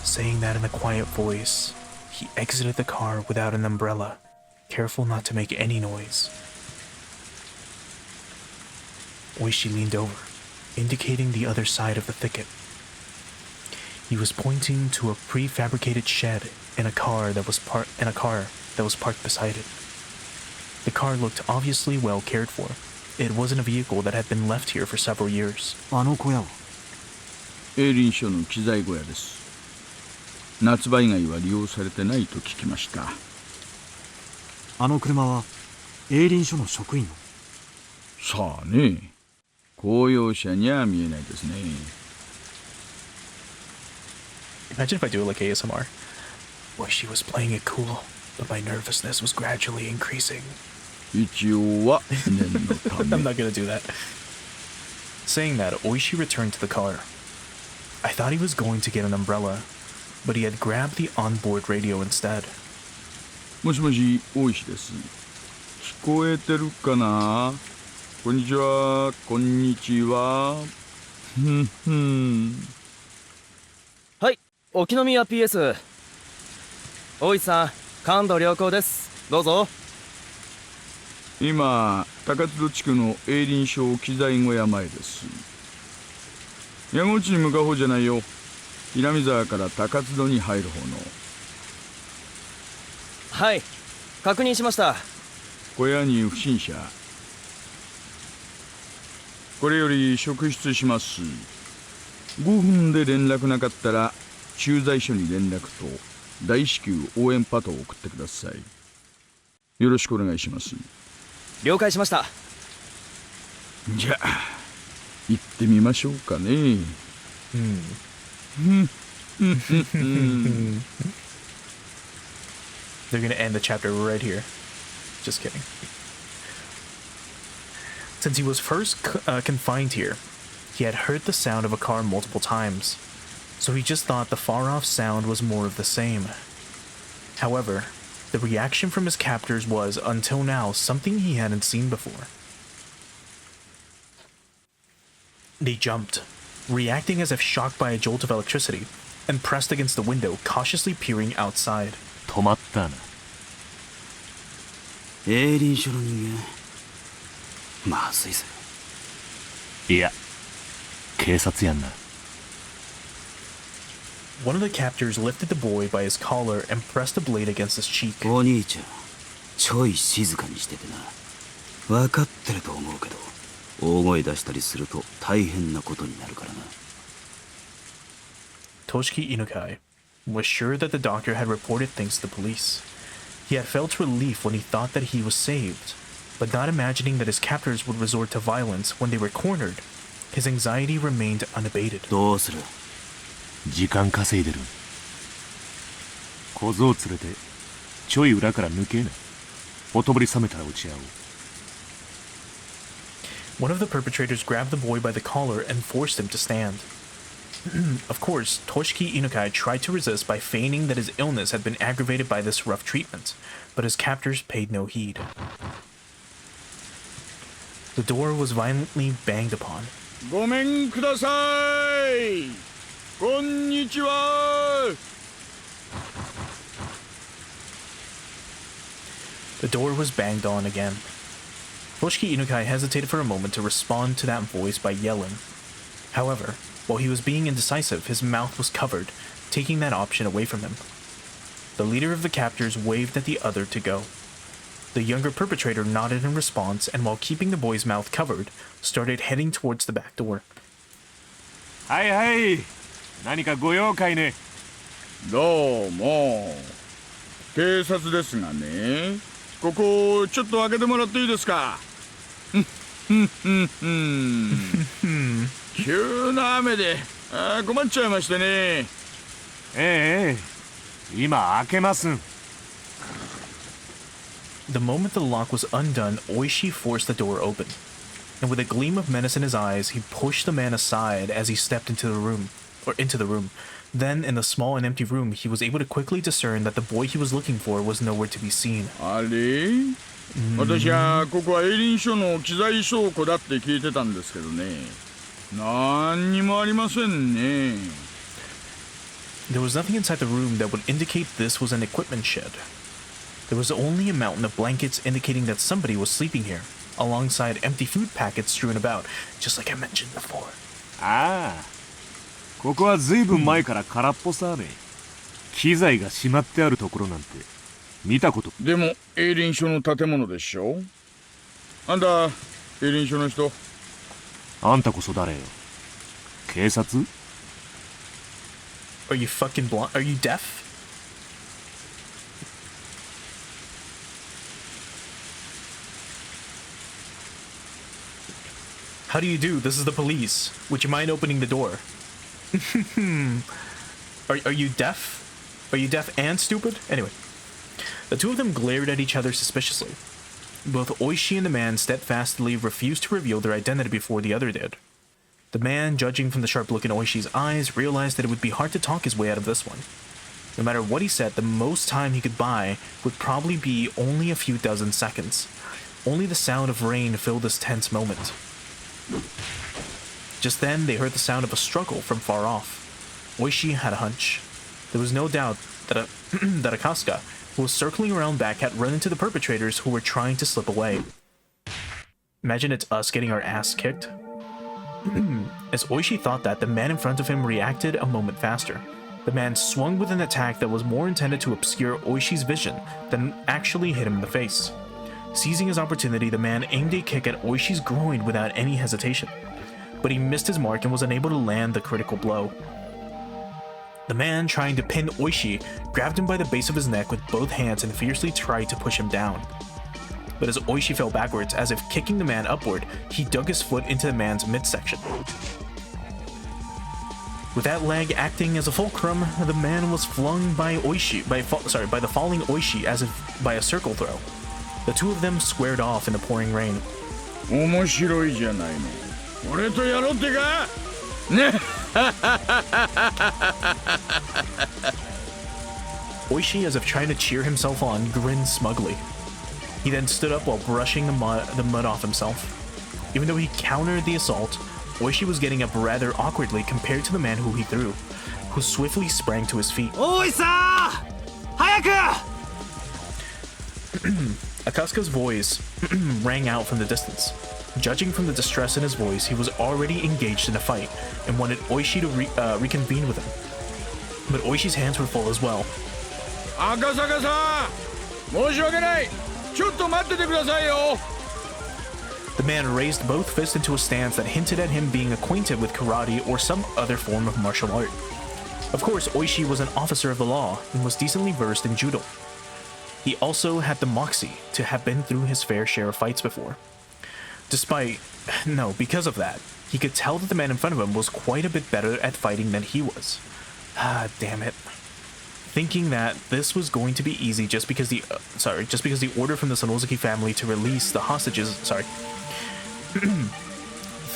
Saying that in a quiet voice, he exited the car without an umbrella, careful not to make any noise. Oishi leaned over, indicating the other side of the thicket. He was pointing to a prefabricated shed in a car that was parked beside it. The car looked obviously well cared for. It wasn't a vehicle that had been left here for several years. あの小屋は？営林署の機材小屋です。夏場以外は利用されてないと聞きました。あの車は営林署の職員の？さあね、公用車には見えないですね。Imagine if I do it like ASMR. Oishi was playing it cool, but my nervousness was gradually increasing. 一応は念のため。I'm not gonna do that. Saying that, Oishi returned to the car. I thought he was going to get an umbrella, but he had grabbed the onboard radio instead. もしもし、大石です。聞こえてるかな？こんにちは、こんにちは。はい、沖宮 PS。大石さん、感度良好です。どうぞ。今、高津戸地区の営林署機材小屋前です。矢後地に向かう方じゃないよ。南沢から高津戸に入る方の。はい、確認しました。小屋に不審者。これより職質します。5分で連絡なかったら駐在所に連絡と大至急応援パトを送ってください。よろしくお願いします。了解しました。じゃあ行ってみましょうかね。They're gonna end the chapter right here. Just kidding. Since he was first confined here, he had heard the sound of a car multiple times, so he just thought the far-off sound was more of the same. However, the reaction from his captors was, until now, something he hadn't seen before. They jumped, reacting as if shocked by a jolt of electricity, and pressed against the window, cautiously peering outside. 止まったな。営林署の人間、まずいぜ。いや、警察やんな。One of the captors lifted the boy by his collar and pressed a blade against his cheek. お兄ちゃん、ちょい静かにしててな。分かってると思うけど。大声出したりすると大変なことになるからな。Toshiki Inukai was sure that the doctor had reported things to the police. He had felt relief when he thought that he was saved, but not imagining that his captors would resort to violence when they were cornered, his anxiety remained unabated. どうする？時間稼いでる。小僧連れてちょい裏から抜けな。ほとぼり冷めたら落ち合おう。One of the perpetrators grabbed the boy by the collar and forced him to stand. Of course, Toshiki Inukai tried to resist by feigning that his illness had been aggravated by this rough treatment, but his captors paid no heed. The door was violently banged upon. ごめんください。こんにちは。The door was banged on again. Toshiki Inukai hesitated for a moment to respond to that voice by yelling. However, while he was being indecisive, his mouth was covered, taking that option away from him. The leader of the captors waved at the other to go. The younger perpetrator nodded in response and, while keeping the boy's mouth covered, started heading towards the back door. はいはい。何かご用かいね。どうも。警察ですがね。ここちょっと開けてもらっていいですか。急な雨で困っちゃいましてね。ええ、今開けますん。The moment the lock was undone, Oishi forced the door open, and with a gleam of menace in his eyes, he pushed the man aside as he stepped into the room. Then, in the small and empty room, he was able to quickly discern that the boy he was looking for was nowhere to be seen. あれ？私はここは営林署の機材倉庫だって聞いてたんですけどね。何にもありませんね。There was nothing inside the room that would indicate this was an equipment shed. There was only a mountain of blankets indicating that somebody was sleeping here, alongside empty food packets strewn about, just like I mentioned before. ああ、ここはずいぶん前から空っぽさね。機材がしまってあるところなんて見たこと。でも営林署の建物でしょ。あんた営林署の人？あんたこそ誰よ。警察？ Are you fucking blind? Are you deaf? How do you do? This is the police. Would you mind opening the door? Are you deaf? Are you deaf and stupid? Anyway, the two of them glared at each other suspiciously. Both Oishi and the man steadfastly refused to reveal their identity before the other did. The man, judging from the sharp look in Oishi's eyes, realized that it would be hard to talk his way out of this one. No matter what he said, the most time he could buy would probably be only a few dozen seconds. Only the sound of rain filled this tense moment. Just then, they heard the sound of a struggle from far off. Oishi had a hunch. There was no doubt that that Akaska, who was circling around back, had run into the perpetrators who were trying to slip away. Imagine it's us getting our ass kicked. As Oishi thought that, the man in front of him reacted a moment faster. The man swung with an attack that was more intended to obscure Oishi's vision than actually hit him in the face. Seizing his opportunity, the man aimed a kick at Oishi's groin without any hesitation. But he missed his mark and was unable to land the critical blow. The man, trying to pin Oishi, grabbed him by the base of his neck with both hands and fiercely tried to push him down. But as Oishi fell backwards, as if kicking the man upward, he dug his foot into the man's midsection. With that leg acting as a fulcrum, the man was flung by the falling Oishi as if by a circle throw. The two of them squared off in the pouring rain. 面白いじゃないの。俺とやろうってか？ね。Oishi, as if trying to cheer himself on, grinned smugly. He then stood up while brushing the mud off himself. Even though he countered the assault, Oishi was getting up rather awkwardly compared to the man who he threw, who swiftly sprang to his feet. Oi-san! Hayaku! Akaska's voice rang out from the distance. Judging from the distress in his voice, he was already engaged in a fight and wanted Oishi to reconvene with him. But Oishi's hands were full as well. Akasaka-san! 申し訳ない! ちょっと待っててくださいよ! The man raised both fists into a stance that hinted at him being acquainted with karate or some other form of martial art. Of course, Oishi was an officer of the law and was decently versed in judo. He also had the moxie to have been through his fair share of fights before. Because of that, he could tell that the man in front of him was quite a bit better at fighting than he was. Ah, damn it. Thinking that this was going to be easy just because the order from the Sonozuki family to release the hostages,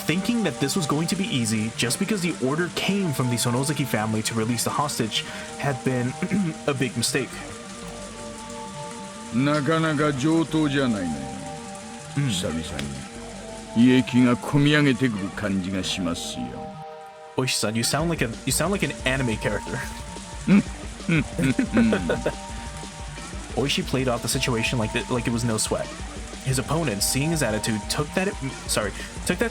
Thinking that this was going to be easy just because the order came from the Sonozuki family to release the hostage had been a big mistake. なかなか上等じゃないのよ。久々に胃液がこみ上げてくる感じがしますよ。Oishi-san, you sound like an anime character. Oishi played off the situation like it was no sweat. His opponent, seeing his attitude, took that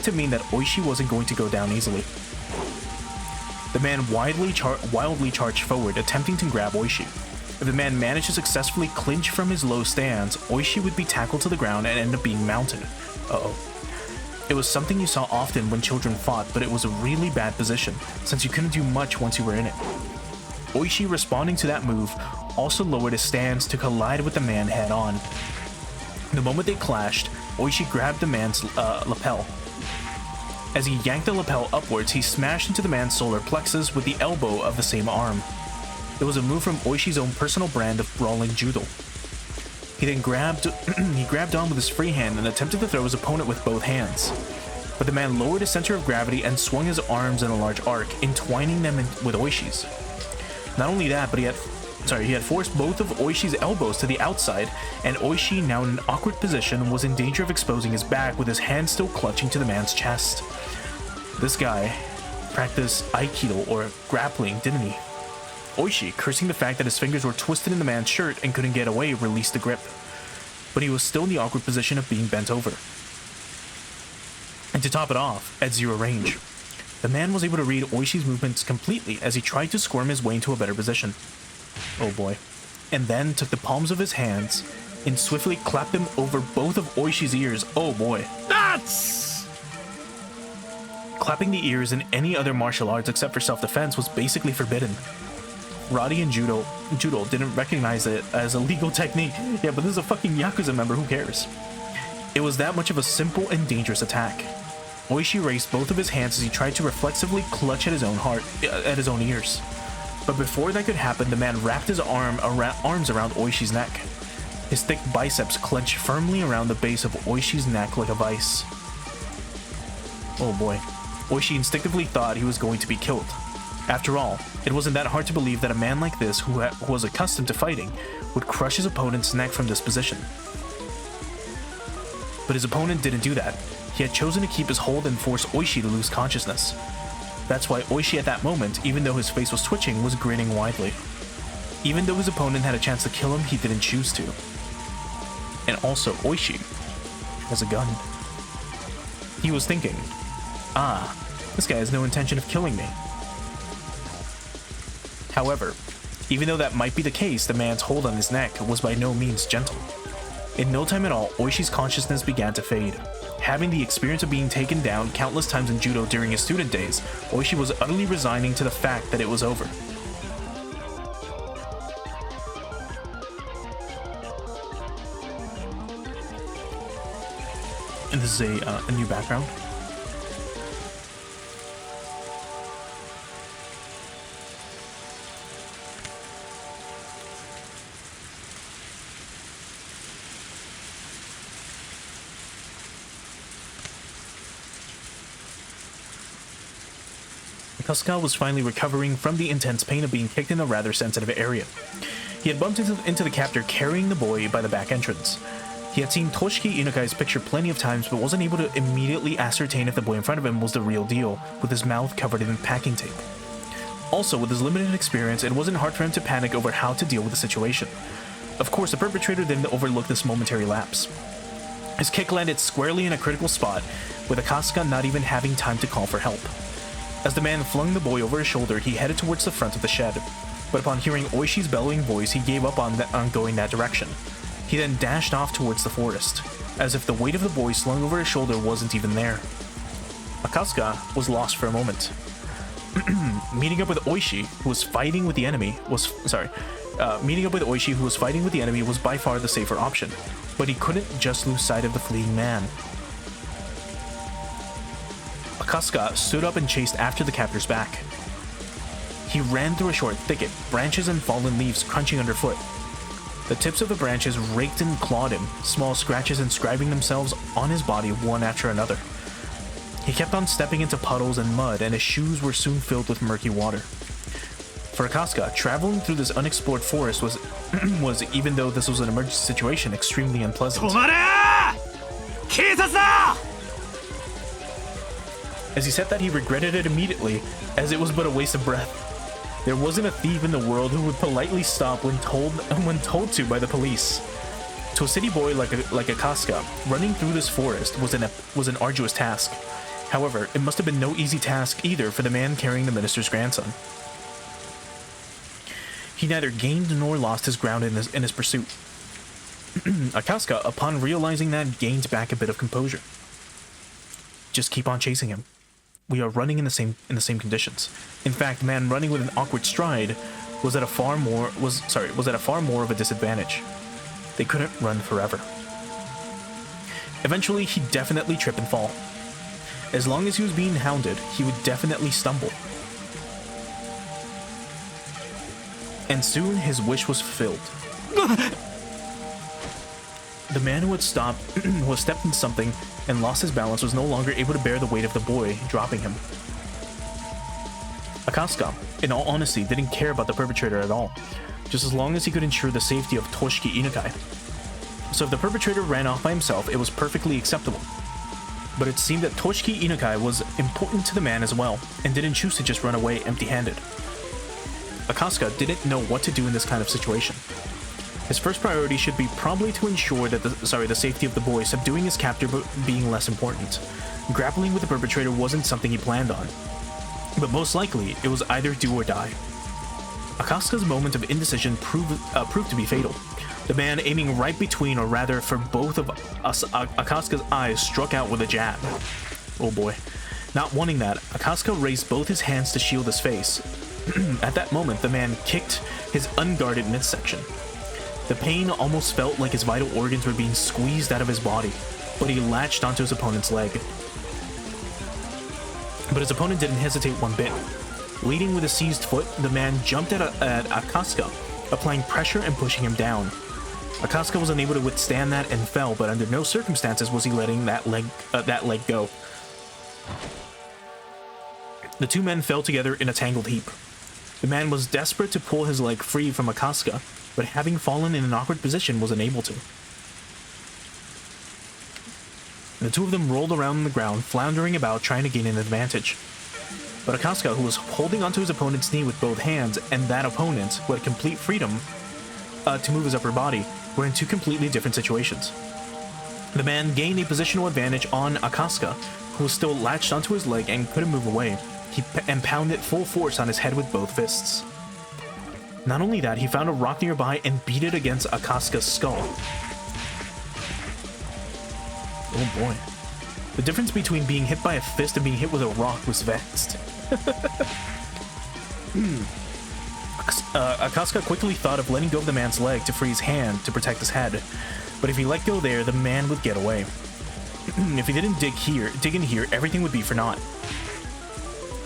to mean that Oishi wasn't going to go down easily. The man wildly charged forward, attempting to grab Oishi. If the man managed to successfully clinch from his low stance, Oishi would be tackled to the ground and end up being mounted. Uh-oh. It was something you saw often when children fought, but it was a really bad position, since you couldn't do much once you were in it. Oishi, responding to that move, also lowered his stance to collide with the man head-on. The moment they clashed, Oishi grabbed the man's lapel. As he yanked the lapel upwards, he smashed into the man's solar plexus with the elbow of the same arm. It was a move from Oishi's own personal brand of brawling judo. He then grabbed on with his free hand and attempted to throw his opponent with both hands. But the man lowered his center of gravity and swung his arms in a large arc, entwining them with Oishi's. Not only that, but he had forced both of Oishi's elbows to the outside, and Oishi, now in an awkward position, was in danger of exposing his back with his hand still clutching to the man's chest. This guy practiced Aikido or grappling, didn't he? Oishi, cursing the fact that his fingers were twisted in the man's shirt and couldn't get away, released the grip. But he was still in the awkward position of being bent over. And to top it off, at zero range, the man was able to read Oishi's movements completely as he tried to squirm his way into a better position. Oh boy. And then took the palms of his hands and swiftly clapped them over both of Oishi's ears. Oh boy. Nuts! Clapping the ears in any other martial arts except for self-defense was basically forbidden. Karate and judo didn't recognize it as a legal technique. Yeah, but this is a fucking Yakuza member, who cares? It was that much of a simple and dangerous attack. Oishi raised both of his hands as he tried to reflexively clutch at his own ears. But before that could happen, the man wrapped his arms around Oishi's neck. His thick biceps clenched firmly around the base of Oishi's neck like a vice. Oh boy. Oishi instinctively thought he was going to be killed. After all, it wasn't that hard to believe that a man like this, who was accustomed to fighting, would crush his opponent's neck from this position. But his opponent didn't do that. He had chosen to keep his hold and force Oishi to lose consciousness. That's why Oishi at that moment, even though his face was twitching, was grinning widely. Even though his opponent had a chance to kill him, he didn't choose to. And also, Oishi has a gun. He was thinking, this guy has no intention of killing me. However, even though that might be the case, the man's hold on his neck was by no means gentle. In no time at all, Oishi's consciousness began to fade. Having the experience of being taken down countless times in judo during his student days, Oishi was utterly resigning to the fact that it was over. And this is a new background. Kasuga was finally recovering from the intense pain of being kicked in a rather sensitive area. He had bumped into the captor carrying the boy by the back entrance. He had seen Toshiki Inukai's picture plenty of times, but wasn't able to immediately ascertain if the boy in front of him was the real deal, with his mouth covered in packing tape. Also, with his limited experience, it wasn't hard for him to panic over how to deal with the situation. Of course, the perpetrator didn't overlook this momentary lapse. His kick landed squarely in a critical spot, with Kasuga not even having time to call for help. As the man flung the boy over his shoulder, he headed towards the front of the shed. But upon hearing Oishi's bellowing voice, he gave up on going that direction. He then dashed off towards the forest, as if the weight of the boy slung over his shoulder wasn't even there. Akasuka was lost for a moment. Meeting up with Oishi, who was fighting with the enemy, was by far the safer option, but he couldn't just lose sight of the fleeing man. Akasuka stood up and chased after the captor's back. He ran through a short thicket, branches and fallen leaves crunching underfoot. The tips of the branches raked and clawed him, small scratches inscribing themselves on his body one after another. He kept on stepping into puddles and mud, and his shoes were soon filled with murky water. For Akasuka, traveling through this unexplored forest was, even though this was an emergency situation, extremely unpleasant. As he said that, he regretted it immediately, as it was but a waste of breath. There wasn't a thief in the world who would politely stop when told to by the police. To a city boy like Akasuka, running through this forest was an arduous task. However, it must have been no easy task either for the man carrying the minister's grandson. He neither gained nor lost his ground in his pursuit. Akasuka, upon realizing that, gained back a bit of composure. Just keep on chasing him. We are running in the same conditions. In fact, the man running with an awkward stride was at a far more of a disadvantage. They couldn't run forever. Eventually, he'd definitely trip and fall. As long as he was being hounded, he would definitely stumble. And soon his wish was fulfilled. The man who had stepped in something and lost his balance was no longer able to bear the weight of the boy, dropping him. Akasuka, in all honesty, didn't care about the perpetrator at all, just as long as he could ensure the safety of Toshiki Inukai. So if the perpetrator ran off by himself, it was perfectly acceptable. But it seemed that Toshiki Inukai was important to the man as well, and didn't choose to just run away empty-handed. Akasuka didn't know what to do in this kind of situation. His first priority should be probably to ensure that the safety of the boy, subduing his captor being less important. Grappling with the perpetrator wasn't something he planned on, but most likely it was either do or die. Akasuka's moment of indecision proved to be fatal. The man, aiming right between, or rather for both of Akasuka's eyes, struck out with a jab. Oh boy. Not wanting that, Akasuka raised both his hands to shield his face. At that moment, the man kicked his unguarded midsection. The pain almost felt like his vital organs were being squeezed out of his body, but he latched onto his opponent's leg. But his opponent didn't hesitate one bit. Leading with a seized foot, the man jumped at Akasuka, applying pressure and pushing him down. Akasuka was unable to withstand that and fell, but under no circumstances was he letting that leg go. The two men fell together in a tangled heap. The man was desperate to pull his leg free from Akasuka, but having fallen in an awkward position was unable to. The two of them rolled around on the ground, floundering about trying to gain an advantage. But Akasuka, who was holding onto his opponent's knee with both hands, and that opponent, who had complete freedom to move his upper body, were in two completely different situations. The man gained a positional advantage on Akasuka, who was still latched onto his leg and couldn't move away. He pounded full force on his head with both fists. Not only that, he found a rock nearby and beat it against Akasuka's skull. Oh boy. The difference between being hit by a fist and being hit with a rock was vast. Akasuka quickly thought of letting go of the man's leg to free his hand to protect his head, but if he let go there, the man would get away. If he didn't dig in here, everything would be for naught.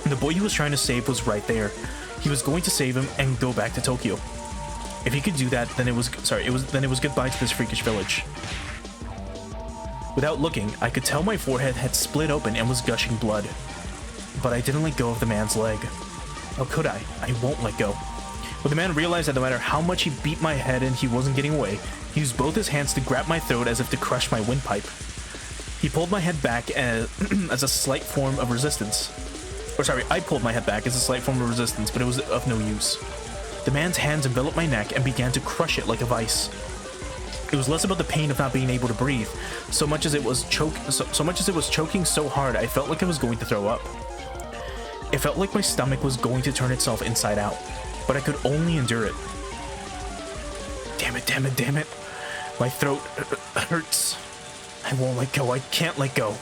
The boy he was trying to save was right there. He was going to save him and go back to Tokyo. If he could do that, then it was goodbye to this freakish village. Without looking, I could tell my forehead had split open and was gushing blood. But I didn't let go of the man's leg. How could I? I won't let go. But the man realized that no matter how much he beat my head and he wasn't getting away, he used both his hands to grab my throat as if to crush my windpipe. He pulled my head back as a slight form of resistance. I pulled my head back as a slight form of resistance, but it was of no use. The man's hands enveloped my neck and began to crush it like a vice. It was less about the pain of not being able to breathe, so much as it was choking so hard I felt like I was going to throw up. It felt like my stomach was going to turn itself inside out, but I could only endure it. Damn it. My throat hurts. I won't let go. I can't let go.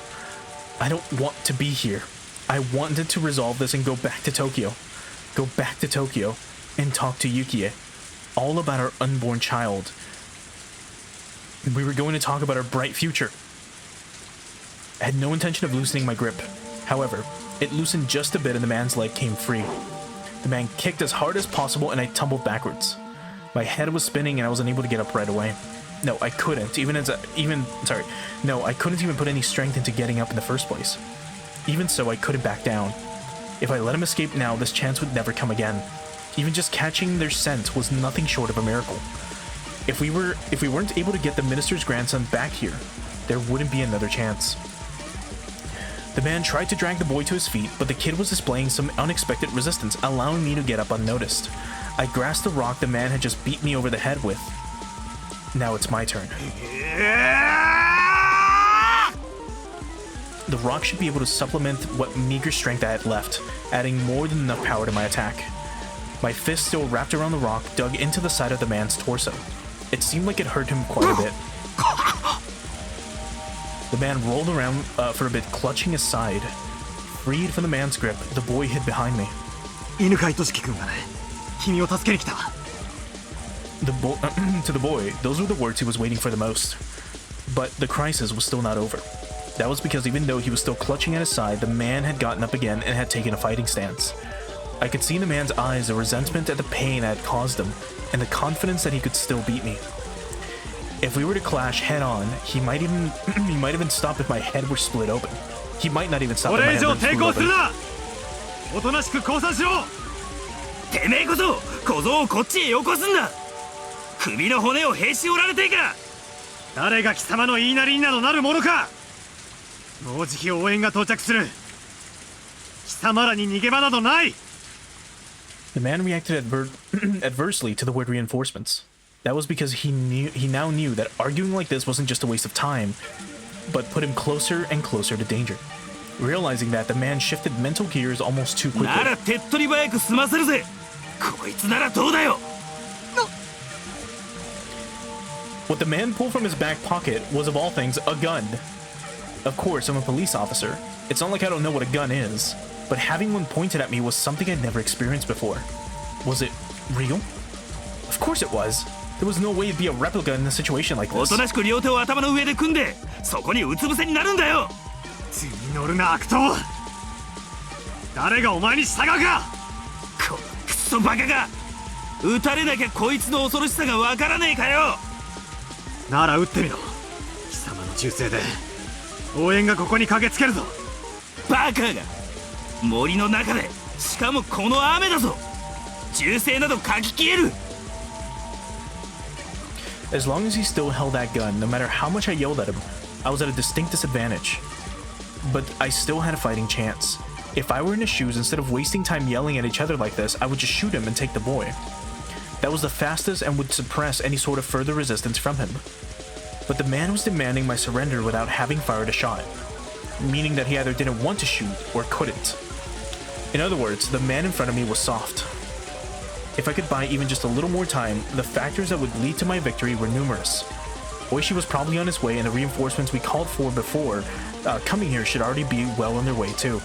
I don't want to be here. I wanted to resolve this and go back to Tokyo. Go back to Tokyo and talk to Yukie. All about our unborn child. We were going to talk about our bright future. I had no intention of loosening my grip. However, it loosened just a bit and the man's leg came free. The man kicked as hard as possible and I tumbled backwards. My head was spinning and I was unable to get up right away. No, I couldn't. I couldn't even put any strength into getting up in the first place. Even so, I couldn't back down. If I let him escape now, this chance would never come again. Even just catching their scent was nothing short of a miracle. If we weren't able to get the minister's grandson back here, there wouldn't be another chance. The man tried to drag the boy to his feet, but the kid was displaying some unexpected resistance, allowing me to get up unnoticed. I grasped the rock the man had just beat me over the head with. Now it's my turn. The rock should be able to supplement what meager strength I had left, adding more than enough power to my attack. My fist still wrapped around the rock, dug into the side of the man's torso. It seemed like it hurt him quite a bit. The man rolled around for a bit, clutching his side. Freed from the man's grip, the boy hid behind me. To the boy, those were the words he was waiting for the most. But the crisis was still not over. That was because even though he was still clutching at his side, the man had gotten up again and had taken a fighting stance. I could see in the man's eyes the resentment at the pain I had caused him, and the confidence that he could still beat me. If we were to clash head-on, he might even stop if my head were split open. He might not even stop if my head were split open. The man reacted adversely to the word reinforcements. That was because he now knew that arguing like this wasn't just a waste of time, but put him closer and closer to danger. Realizing that, the man shifted mental gears almost too quickly. What the man pulled from his back pocket was, of all things, a gun. Of course, I'm a police officer. It's not like I don't know what a gun is, but having one pointed at me was something I'd never experienced before. Was it real? Of course it was. There was no way it'd be a replica in a situation like this. As long as he still held that gun, no matter how much I yelled at him, I was at a distinct disadvantage. But I still had a fighting chance. If I were in his shoes, instead of wasting time yelling at each other like this, I would just shoot him and take the boy. That was the fastest and would suppress any sort of further resistance from him. But the man was demanding my surrender without having fired a shot, meaning that he either didn't want to shoot or couldn't. In other words, the man in front of me was soft. If I could buy even just a little more time, the factors that would lead to my victory were numerous. Oishi was probably on his way, and the reinforcements we called for before coming here should already be well on their way too.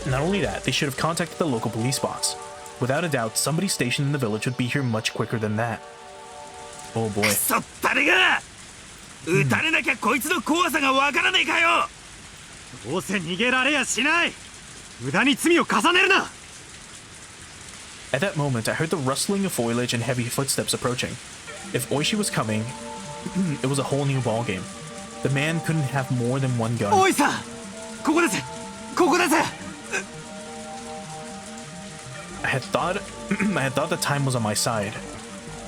Not only that, they should have contacted the local police box. Without a doubt, somebody stationed in the village would be here much quicker than that. Oh boy. At that moment, I heard the rustling of foliage and heavy footsteps approaching. If Oishi was coming, it was a whole new ballgame. The man couldn't have more than one gun. I had thought the time was on my side,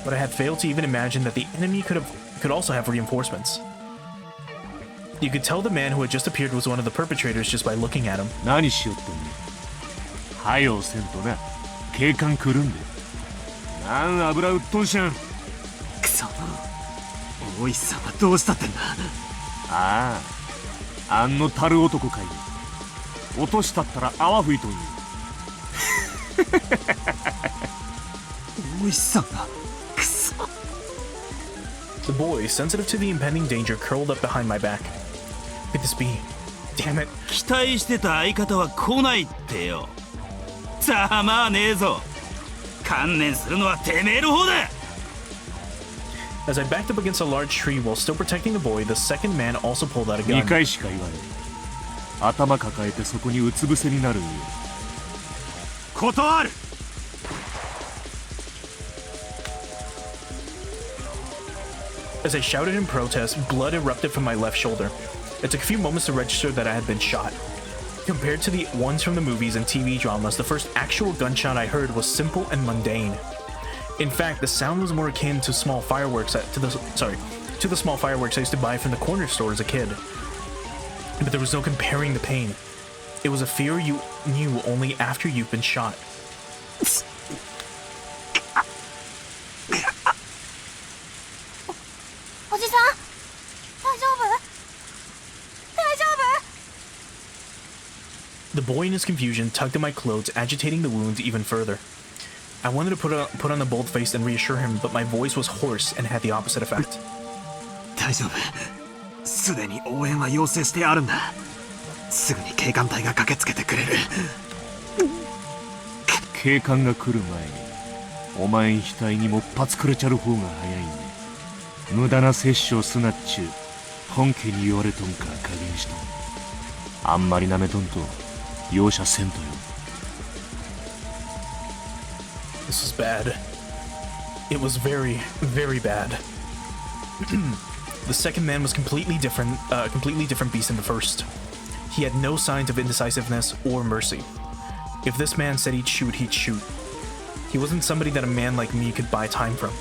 but I had failed to even imagine that the enemy could also have reinforcements. You could tell the man who had just appeared was one of the perpetrators just by looking at him. The boy, sensitive to the impending danger, curled up behind my back. Could this be? Damn it. 期待してた相方は来ないってよ。ざまあねえぞ。観念するのはてめえの方だ。As I backed up against a large tree while still protecting the boy, the second man also pulled out a gun. 2回しか言わねえ。頭抱えてそこにうつ伏せになるんよ。断る。As I shouted in protest, blood erupted from my left shoulder. It took a few moments to register that I had been shot. Compared to the ones from the movies and TV dramas, the first actual gunshot I heard was simple and mundane. In fact, the sound was more akin to small fireworks to the small fireworks I used to buy from the corner store as a kid. But there was no comparing the pain. It was a fear you knew only after you've been shot. The boy in his confusion tugged at my clothes, agitating the wounds even further. I wanted to put on a bold face and reassure him, but my voice was hoarse and had the opposite effect. 大丈夫。すでに応援は要請してあるんだ。すぐに警官隊が駆けつけてくれる。警官が来る前にお前ん額にもっぱつくれちゃる方が早いね。無駄な殺生すなっちゅう本家に言われとんか加減しとん。あんまりなめとんと容赦せんとよ。 This was bad. It was very, very bad. The second man was completely different beast than the first. He had no signs of indecisiveness or mercy. If this man said he'd shoot, he'd shoot. He wasn't somebody that a man like me could buy time from.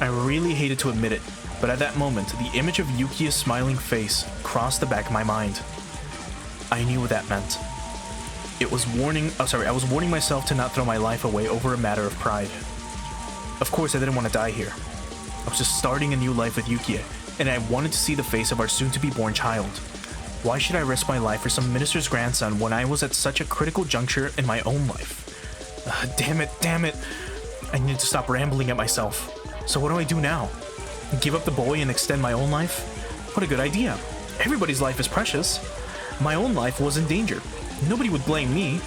I really hated to admit it, but at that moment, the image of Yuki's smiling face crossed the back of my mind. I knew what that meant. I was warning myself to not throw my life away over a matter of pride. Of course, I didn't want to die here. I was just starting a new life with Yuki, and I wanted to see the face of our soon-to-be-born child. Why should I risk my life for some minister's grandson when I was at such a critical juncture in my own life? Damn it. I needed to stop rambling at myself. So what do I do now? Give up the boy and extend my own life? What a good idea. Everybody's life is precious. My own life was in danger. Nobody would blame me.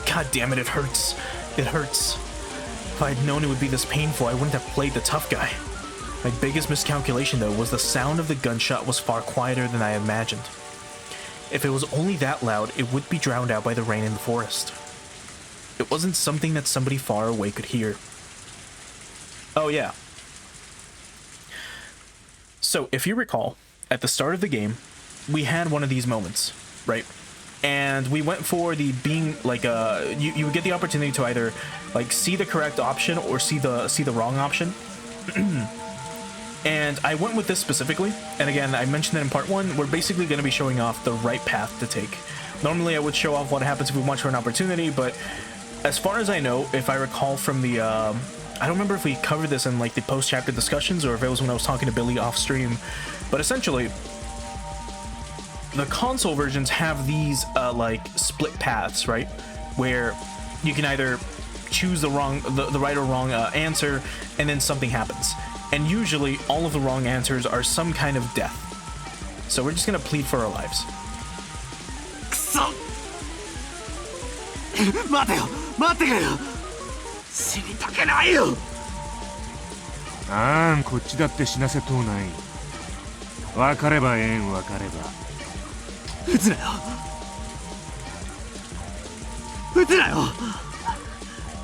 God damn it, it hurts. It hurts. If I had known it would be this painful, I wouldn't have played the tough guy. My biggest miscalculation, though, was the sound of the gunshot was far quieter than I imagined. If it was only that loud, it would be drowned out by the rain in the forest. It wasn't something that somebody far away could hear. Oh yeah. So, if you recall, at the start of the game, we had one of these moments, right? And we went for the being like you would get the opportunity to either like see the correct option or see the wrong option. And I went with this specifically, and again, I mentioned that in part 1, we're basically going to be showing off the right path to take. Normally I would show off what happens if we watch for an opportunity, but as far as I know, if I recall from the I don't remember if we covered this in like the post-chapter discussions or if it was when I was talking to Billy off stream, but essentially the console versions have these like split paths, right? Where you can either choose the right or wrong answer, and then something happens. And usually all of the wrong answers are some kind of death. So we're just gonna plead for our lives. くそ待てくれよ死にたくないよあんこっちだって死なせとうない分かればええん分かれば撃つなよ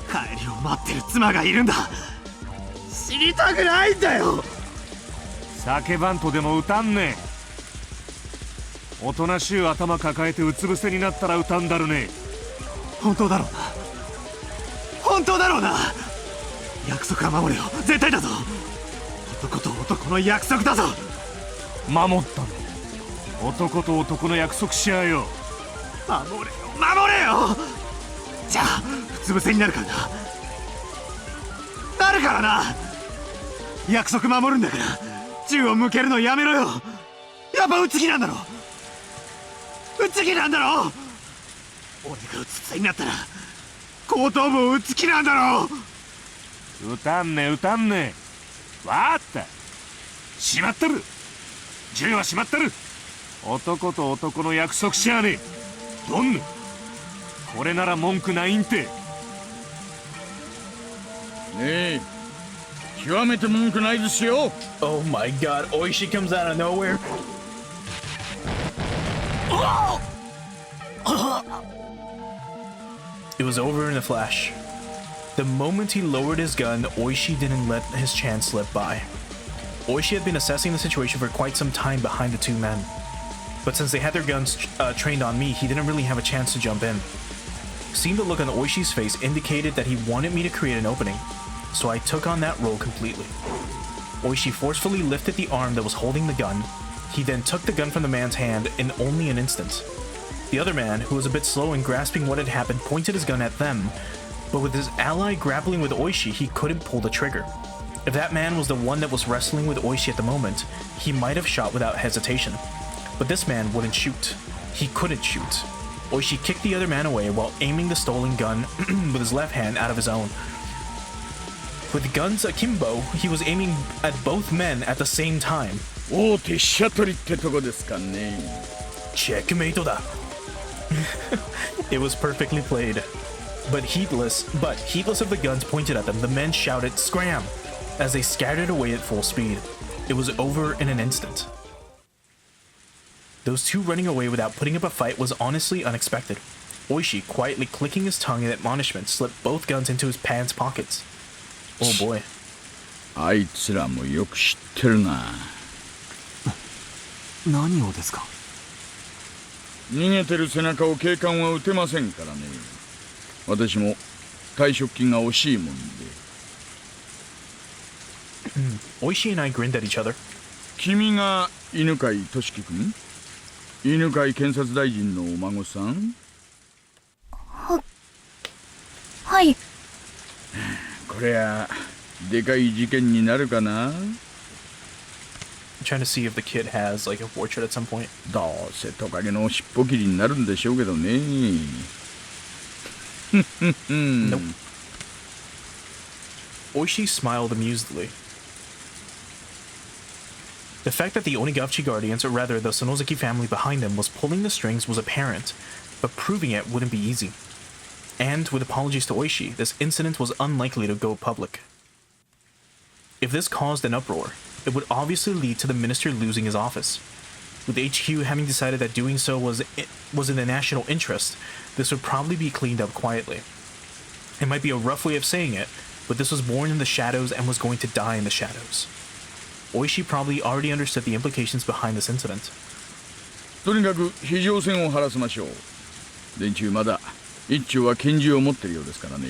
帰りを待ってる妻がいるんだ死にたくないんだよ叫ばんとでも歌んねおとなしゅう頭抱えてうつ伏せになったら歌んだるね本当だろうな約束は守れよ絶対だぞ男と男の約束だぞ守ったの男と男の約束しやよ守れよじゃあうつ伏せになるからな約束守るんだから銃を向けるのやめろよやっぱ撃つ気なんだろ俺が撃つついになったら後頭部を撃つ気なんだろ歌んねわかった。しまってる。銃はしまってる。男と男の約束しやねえ。ドンヌ。これなら文句ないんて。ねえ、極めて文句ないですよ。Oh my god, Oishi comes out of nowhere. It was over in a flash. The moment he lowered his gun, Oishi didn't let his chance slip by. Oishi had been assessing the situation for quite some time behind the two men. But since they had their guns trained on me, he didn't really have a chance to jump in. Seeing the look on Oishi's face indicated that he wanted me to create an opening, so I took on that role completely. Oishi forcefully lifted the arm that was holding the gun. He then took the gun from the man's hand in only an instant. The other man, who was a bit slow in grasping what had happened, pointed his gun at them, but with his ally grappling with Oishi, he couldn't pull the trigger. If that man was the one that was wrestling with Oishi at the moment, he might have shot without hesitation. But this man wouldn't shoot. He couldn't shoot. Oishi kicked the other man away while aiming the stolen gun with his left hand out of his own. With the guns akimbo, he was aiming at both men at the same time. Checkmate da. It was perfectly played. But heedless of the guns pointed at them, the men shouted, "Scram!" as they scattered away at full speed. It was over in an instant. Those two running away without putting up a fight was honestly unexpected. Oishi, quietly clicking his tongue in admonishment, slipped both guns into his pants pockets. Oh boy. あいつらもよく知ってるな。何をですか？逃げてる背中を警官は撃てませんからね。私も退職金が惜しいもんで。Oishi and I grinned at each other. 君が犬飼俊樹君？犬飼検察大臣のお孫さん？はい。これはでかい事件になるかな？ I'm trying to see if the kid has like a portrait at some point. どうせトカゲの尻尾切りになるんでしょうけどね。Nope. Oishi smiled amusedly. The fact that the Onigavchi Guardians, or rather the Sonozaki family behind them, was pulling the strings was apparent, but proving it wouldn't be easy. And, with apologies to Oishi, this incident was unlikely to go public. If this caused an uproar, it would obviously lead to the minister losing his office. With HQ having decided that doing so was in the national interest, this would probably be cleaned up quietly. It might be a rough way of saying it, but this was born in the shadows and was going to die in the shadows. Oishi probably already understood the implications behind this incident. とにかく非常線を張らせましょう。連中まだ一丁は拳銃を持ってるようですからね。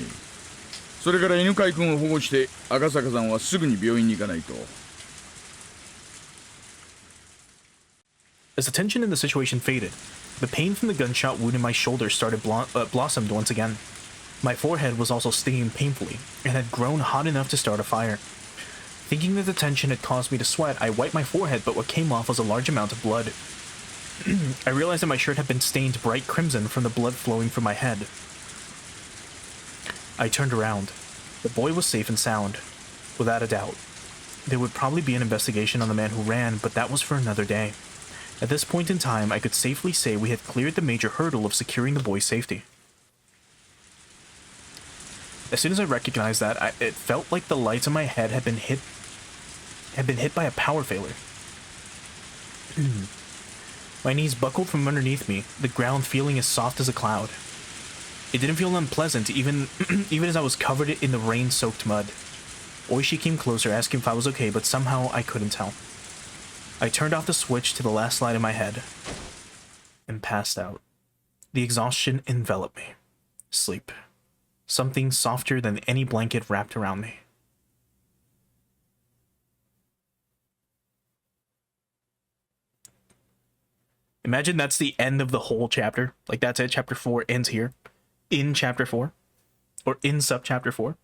それから犬飼君を保護して赤坂さんはすぐに病院に行かないと。As the tension in the situation faded, the pain from the gunshot wound in my shoulder started blossomed once again. My forehead was also stinging painfully, and had grown hot enough to start a fire. Thinking that the tension had caused me to sweat, I wiped my forehead, but what came off was a large amount of blood. I realized that my shirt had been stained bright crimson from the blood flowing from my head. I turned around. The boy was safe and sound, without a doubt. There would probably be an investigation on the man who ran, but that was for another day. At this point in time, I could safely say we had cleared the major hurdle of securing the boy's safety. As soon as I recognized that, it felt like the lights in my head had been hit by a power failure. My knees buckled from underneath me, the ground feeling as soft as a cloud. It didn't feel unpleasant, even as I was covered in the rain-soaked mud. Oishi came closer, asking if I was okay, but somehow I couldn't tell. I turned off the switch to the last light in my head, and passed out. The exhaustion enveloped me. Sleep. Something softer than any blanket wrapped around me. Imagine that's the end of the whole chapter. Like, that's it. Chapter 4 ends here. In Chapter 4. Or in Sub-Chapter 4.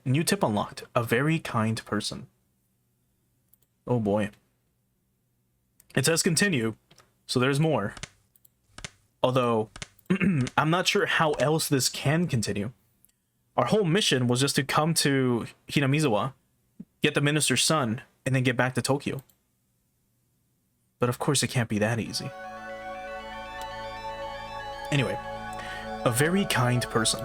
New tip unlocked. A very kind person. Oh boy. It says continue, so there's more. Although, I'm not sure how else this can continue. Our whole mission was just to come to Hinamizawa, get the minister's son, and then get back to Tokyo. But of course it can't be that easy. Anyway, a very kind person.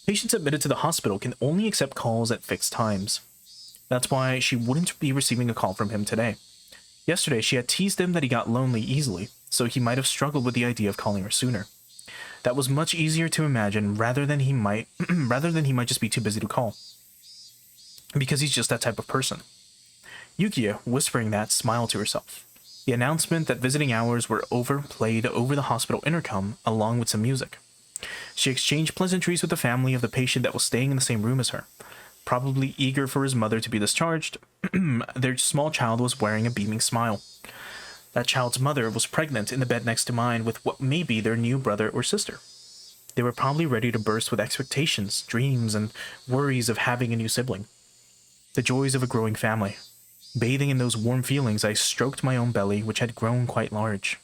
Patients admitted to the hospital can only accept calls at fixed times. That's why she wouldn't be receiving a call from him today. Yesterday, she had teased him that he got lonely easily, so he might have struggled with the idea of calling her sooner. That was much easier to imagine rather than he might just be too busy to call. Because he's just that type of person. Yukiya, whispering that, smiled to herself. The announcement that visiting hours were over played over the hospital intercom along with some music. She exchanged pleasantries with the family of the patient that was staying in the same room as her. Probably eager for his mother to be discharged, their small child was wearing a beaming smile. That child's mother was pregnant in the bed next to mine with what may be their new brother or sister. They were probably ready to burst with expectations, dreams, and worries of having a new sibling. The joys of a growing family. Bathing in those warm feelings, I stroked my own belly, which had grown quite large.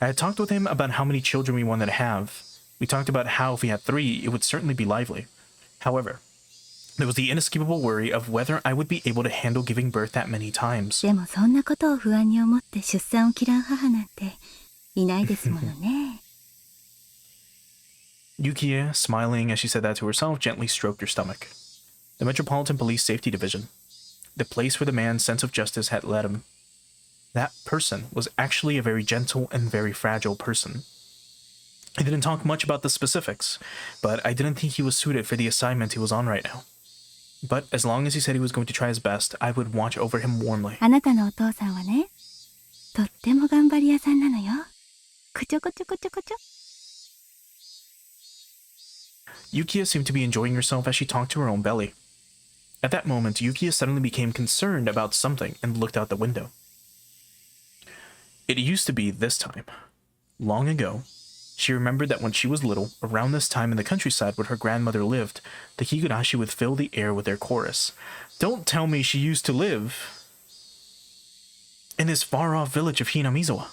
I had talked with him about how many children we wanted to have. We talked about how if we had 3, it would certainly be lively. However, there was the inescapable worry of whether I would be able to handle giving birth that many times. でもそんなことを不安に思って出産を嫌う母なんていないですものね。Yukiya, smiling as she said that to herself, gently stroked her stomach. The Metropolitan Police Safety Division. The place where the man's sense of justice had led him. That person was actually a very gentle and very fragile person. I didn't talk much about the specifics, but I didn't think he was suited for the assignment he was on right now. But as long as he said he was going to try his best, I would watch over him warmly. あなたのお父さんはね、とっても頑張り屋さんなのよ。こちょこちょこちょこちょ。Yukiya seemed to be enjoying herself as she talked to her own belly. At that moment, Yukiya suddenly became concerned about something and looked out the window. It used to be this time. Long ago, she remembered that when she was little, around this time in the countryside where her grandmother lived, the Higurashi would fill the air with their chorus. Don't tell me she used to live in this far-off village of Hinamizawa.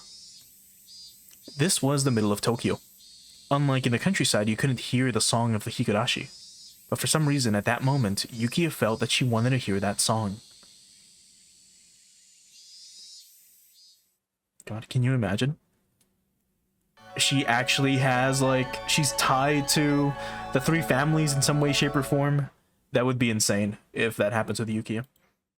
This was the middle of Tokyo. Unlike in the countryside, you couldn't hear the song of the Higurashi. But for some reason, at that moment, Yukiya felt that she wanted to hear that song. God, can you imagine? She actually has, like, she's tied to the 3 families in some way, shape, or form. That would be insane if that happens with Yukiya.